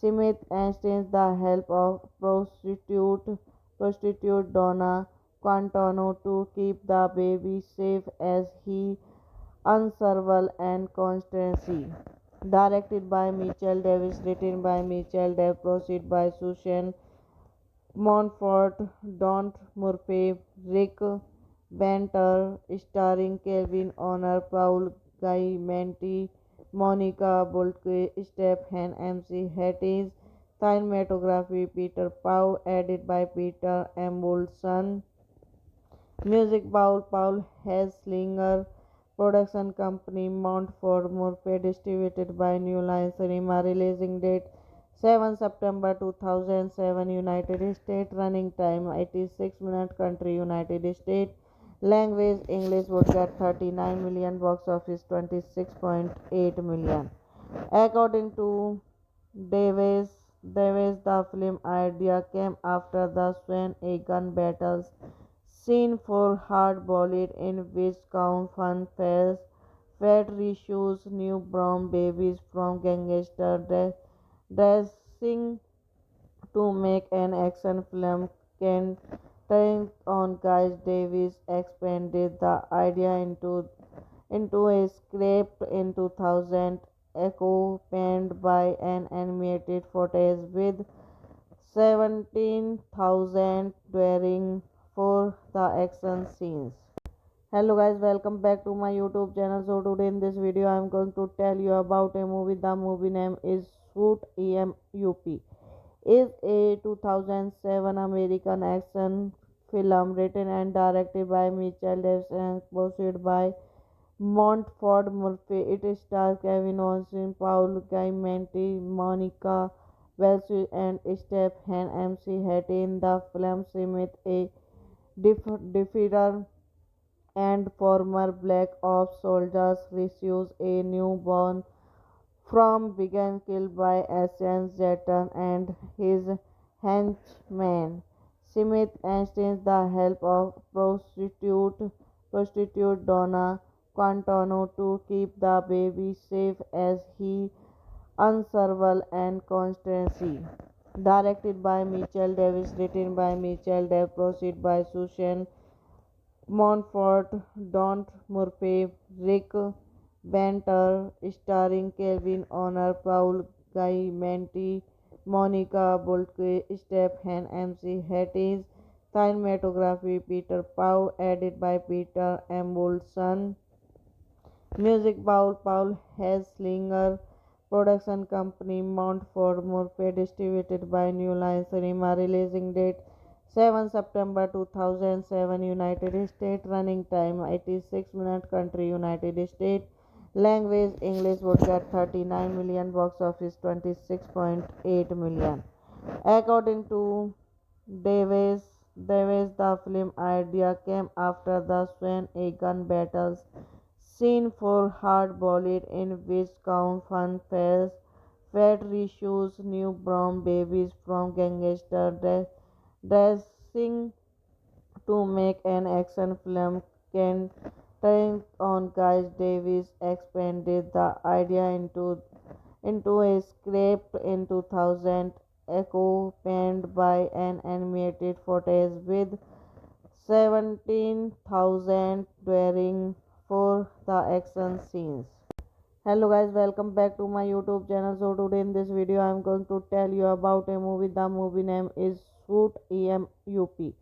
Smith enlists the help of prostitute Donna Quintano to keep the baby safe as he unravel and conspiracy. Directed by Mitchell Davis, written by Mitchell Davis, proceed by Susan Montfort, Don Murphy, Rick Banter, starring Kelvin Honor, Paul Guy Menti, Monica Boltke, Stephen MC Hatties, cinematography Peter Pau, edited by Peter Embulson, music Paul Hesslinger, production company Montfort Murphy, distributed by New Line Cinema, releasing date 7 September 2007, United States, running time 86 minutes, country United States, language English, would get 39 million, box office 26.8 million. According to Davis, the film idea came after the Swan A gun battles scene for hard-boiled in which Count Fun Fairs fed rescues newborn babies from gangster dressing to make an action film. Centering on Guy Davis expanded the idea into a script in 2000, accompanied by an animated footage with 17,000 during for the action scenes. Hello guys, welcome back to my YouTube channel. So today in this video I am going to tell you about a movie. The movie name is Shoot EMUP. Is a 2007 American action film written and directed by Mitchell Davis and produced by Montfort Murphy. It stars Kevin Austin, Paul Giamatti, Monica Bellucci, and Stephen MC Hattie. In the film, Smith, a defeater and former Black Ops soldiers, receives a newborn from being killed by Asian Zetan and his henchmen. Smith enlists the help of prostitute Donna Quintano to keep the baby safe as he unravel and conspiracy. directed by Mitchell Davis, written by Mitchell Davis, proceed by Susan Montfort, Don Murphy, Rick Banter, starring Kevin Honor, Paul Guy Menti, Monica Bulke, Stephen MC Hatties, cinematography Peter Pau, edited by Peter Embulson, music Paul Hesslinger, production company Montfort Murphy, distributed by New Line Cinema, releasing date 7 September 2007, United States, running time 86 minutes, country United States, language English, would get 39 million, box office 26.8 million. According to Davis, the film idea came after the Swan Egan battles scene for hard-boiled in which Count Fun fails fat rescues newborn babies from gangster dressing to make an action film. Ken Turn on Guy Davis expanded the idea into a script in 2000, accompanied by an animated footage with 17,000 during for the action scenes. Hello guys, welcome back to my YouTube channel. So today in this video I am going to tell you about a movie. The movie name is Shoot EMUP.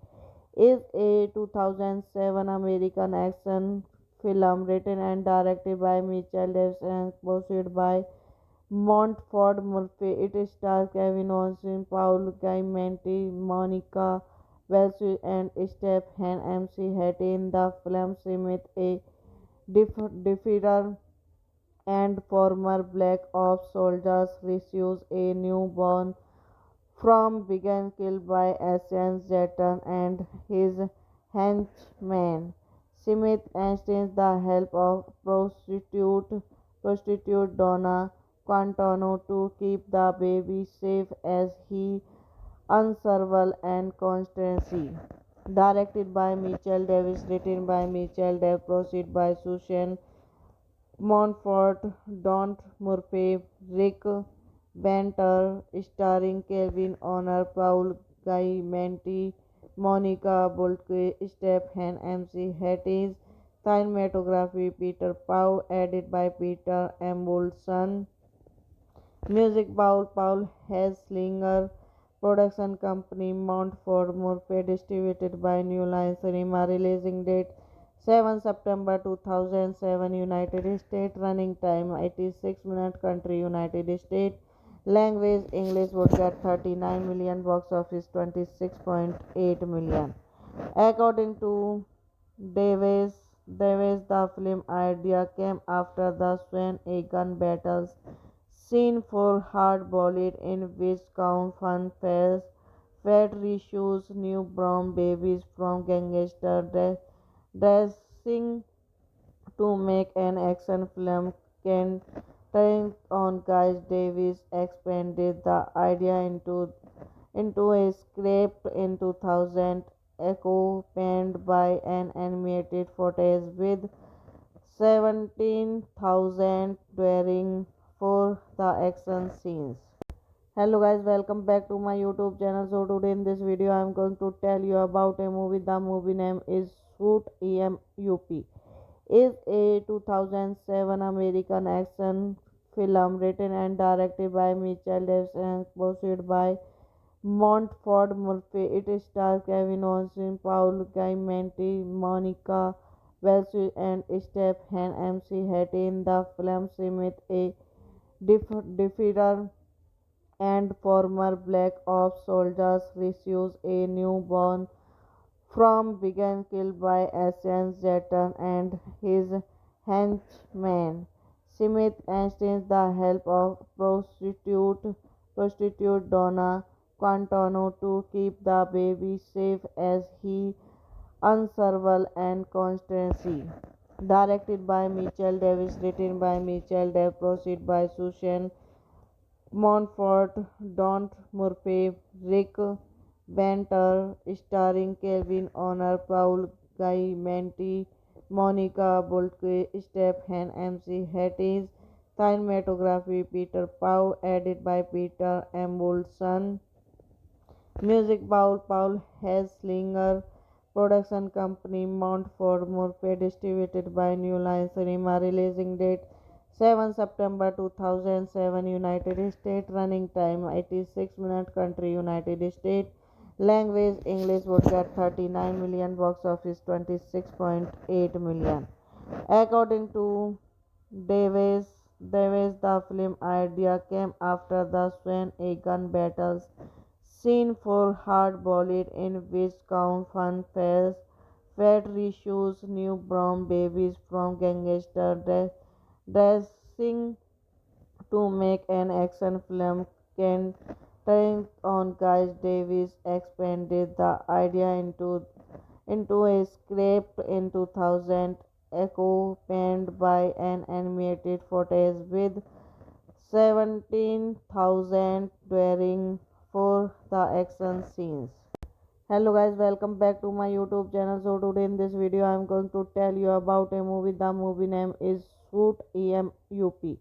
Is a 2007 American action film written and directed by Mitchell Davis and produced by Montfort Murphy. It stars Kevin Austin, Paul Giamatti, Monica Bellucci, and Stephen MC Hattie. In the film, Smith, a defeater and former Black Ops soldier, receives a newborn from being killed by Asian Zetan and his henchman. Smith enlists the help of prostitute Donna Quintano to keep the baby safe as he unravel and conspiracy. Directed by Mitchell Davis, written by Mitchell Davis, proceed by Susan Montfort, Don Murphy, Rick Banter, starring Kevin Honor, Paul Guy Menti, Monica Bulke, Stephen MC Hatties, cinematography Peter Pau, edited by Peter Embulson, music Paul Hesslinger, production company Montfort Murphy, distributed by New Line Cinema, releasing date 7 September 2007, United States, running time 86 minutes, country United States, language English, would get 39 million, box office 26.8 million. According to Davis, the film idea came after the Swan Egan battles scene for hard-boiled in which Count Fun fails fat rescues newborn babies from gangster dressing to make an action film. Ken Turn on Guy Davis expanded the idea into a script in 2000, accompanied by an animated footage with 17,000 during for the action scenes. Hello guys, welcome back to my YouTube channel. So today in this video I am going to tell you about a movie. The movie name is Shoot EMUP. Is a 2007 American action film written and directed by Mitchell Davis and produced by Montfort Murphy. It stars Kevin Austin, Paul Giamatti, Monica Bellucci, and Stephen MC Hattie. In the film, Smith, a defeater and former Black Ops soldier, receives a newborn from being killed by Asian Zetan and his henchman. Smith enlists the help of prostitute Donna Quintano to keep the baby safe as he unravel and conspiracy. Directed by Mitchell Davis, written by Mitchell Davis, proceed by Susan Montfort, Don Murphy, Rick Banter, starring Kevin Honor, Paul Guy Menti, Monica Bulke, Stephen MC Hatties, cinematography Peter Pau, edited by Peter Embulson, Music Paul Hesslinger. Production company Montfort Murphy. Distributed by New Line Cinema. Releasing date 7 September 2007. United States. Running time 86 minutes. Country United States. Language English. Would get 39 million. Box office 26.8 million. According to Davis, the film idea came after the Swan a gun battles scene for Hard Boiled in which Count Fun fails Fat rescues newborn babies from gangster dressing to make an action film. Can turn on Guy Davis expanded the idea into a script in 2000, accompanied by an animated footage with 17,000 during for the action scenes. Hello guys, welcome back to my YouTube channel. So today in this video I am going to tell you about a movie. The movie name is Shoot EMUP.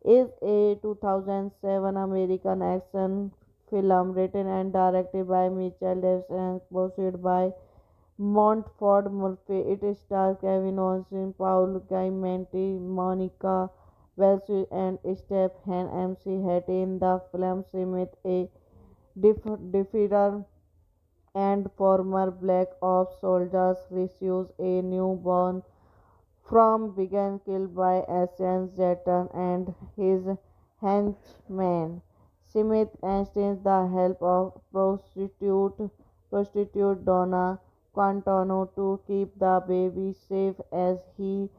Is a 2007 American action film written and directed by Mitchell Davis and produced by Montfort Murphy. It stars Kevin Austin, Paul Giamatti, Monica Bellucci, and Stephen MC Hattie. In the film, Smith, a defeater and former Black Ops soldiers, receives a newborn from being killed by Asian Zetan and his henchman. Smith enlists the help of prostitute Donna Quintano to keep the baby safe as he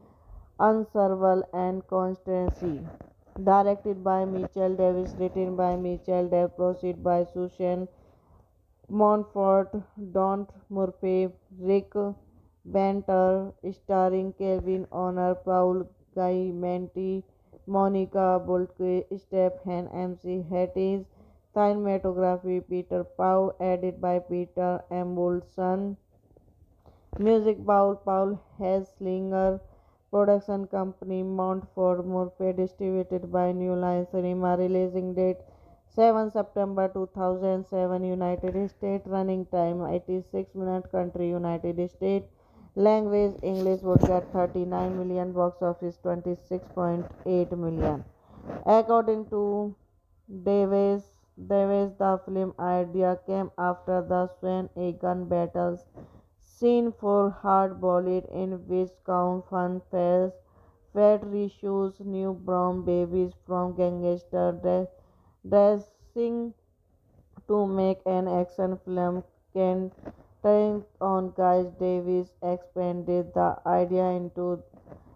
unravel and conspiracy. Directed by Mitchell Davis, written by Mitchell Davis, produced by Susan Montfort, Don Murphy, Rick Banter, starring Kevin Honor, Paul Giamatti, Monica Boltke, Stephen MC Hatties, cinematography Peter Pau, edited by Peter Embulson, music Paul Hesslinger, production company Montfort Murphy, distributed by New Line Cinema, releasing date 7 September 2007. United States. Running time 86 minutes. Country United States. Language English. Would get 39 million. Box office 26.8 million. According to Davis, the film idea came after the Swan a gun battles scene for Hard Boiled in which Count Fun fails Fat rescues newborn babies from gangster dressing to make an action film. Can turn on Guy Davis expanded the idea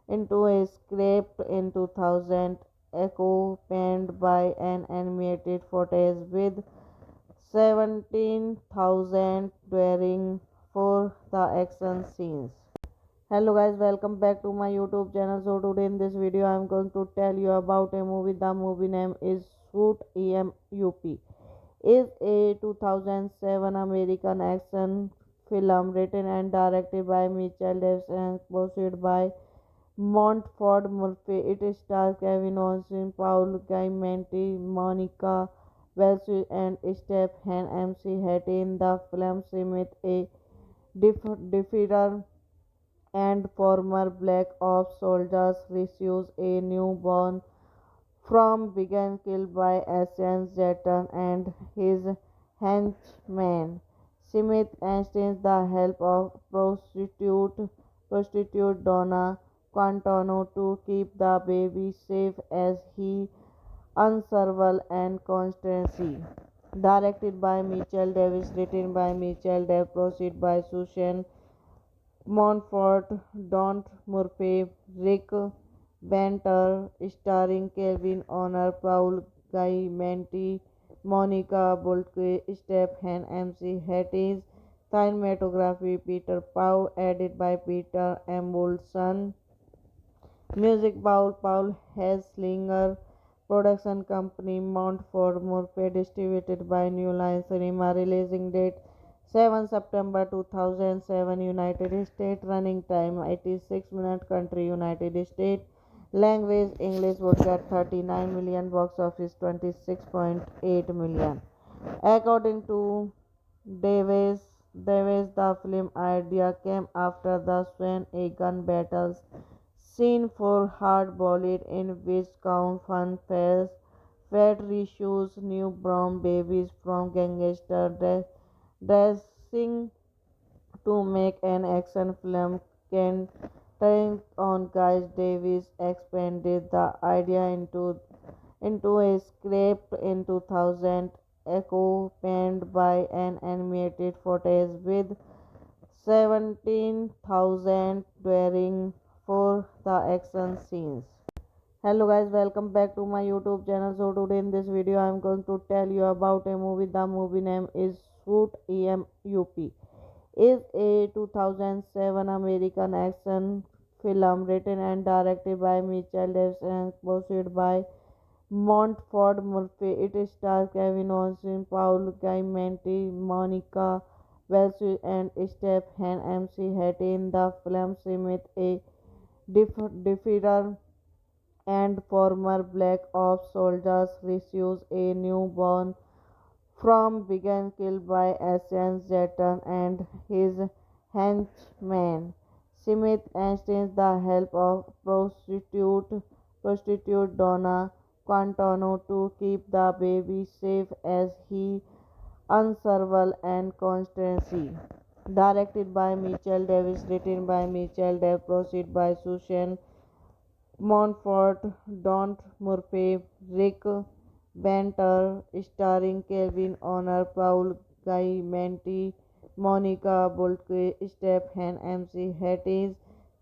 into a script in 2000, accompanied by an animated footage with 17,000 during for the action scenes. Hello guys, welcome back to my YouTube channel. So today in this video I am going to tell you about a movie. The movie name is Shoot EMUP. Is a 2007 American action film written and directed by Mitchell Davis and produced by Montfort Murphy. It stars Kevin Austin, Paul Giamatti, Monica Bellucci, and Stephen MC Hattie. In the film, Smith, a defeater and former Black Ops soldiers, receives a newborn from being killed by Asian Zetan and his henchman. Smith enlists the help of prostitute Donna Quintano to keep the baby safe as he unravel and conspiracy. Directed by Mitchell Davis, written by Mitchell Davis, produced by Susan Montfort, Don Murphy, Rick Banter, starring Kevin Honor, Paul Giamatti, Monica Boltke, Stephen MC Hatties, cinematography Peter Pau, edited by Peter Embulson, music Paul Hesslinger, production company Montfort Murphy, distributed by New Line Cinema, releasing date 7 September 2007. United States. Running time 86 minutes. Country United States. Language English. Would get 39 million. Box office 26.8 million. According to Davis. Davis, the film idea came after the Swan Egan battles scene for Hard-Boiled in which Count Fun Fairs Fed rescues newborn babies from gangster dressing to make an action film. Centering on Guy Davis expanded the idea into a script in 2000, accompanied by an animated footage with 17,000 during for the action scenes. Hello guys, welcome back to my YouTube channel. So today in this video I am going to tell you about a movie. The movie name is Suit EMUP. Is a 2007 American action film written and directed by Mitchell Davis and produced by Montford Murphy. It stars Kevin Austin, Paul Giamatti, Monica Bellucci, and Stephen MC Hattie in the film. Smith, a defeater and former Black Ops soldiers, receives a newborn from being killed by Asian Zetan and his henchmen. Smith enlists the help of prostitute Donna Quintano to keep the baby safe as he unravel and conspiracy. Directed by Mitchell Davis, written by Mitchell Davis, produced by Susan Montfort, Don Murphy, Rick Banter, starring Kevin Honor, Paul Giamatti, Monica Bolke, Stephen MC Hatties,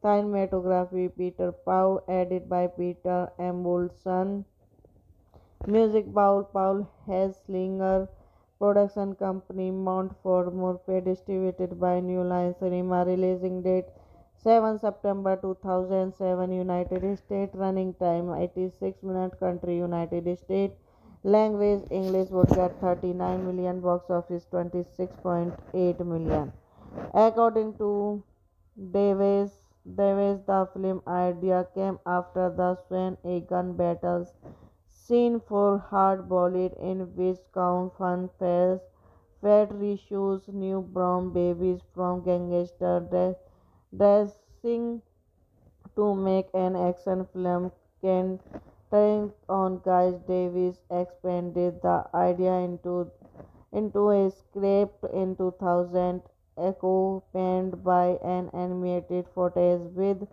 cinematography Peter Pau, edited by Peter Embulson, music Paul Hesslinger, production company Montfort Murphy, distributed by New Line Cinema, releasing date 7 September 2007, United States, running time 86 minutes, country United States, language English, would get 39 million, box office 26.8 million. According to Davis, the film idea came after the Swan Egan battles scene for Hard-Boiled in which Count Fun Fairs Fed rescues newborn babies from gangster dressing to make an action film. Centering on Guy Davis expanded the idea into a script in 2000, accompanied by an animated footage with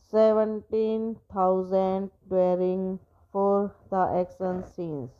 17,000 during for the action scenes.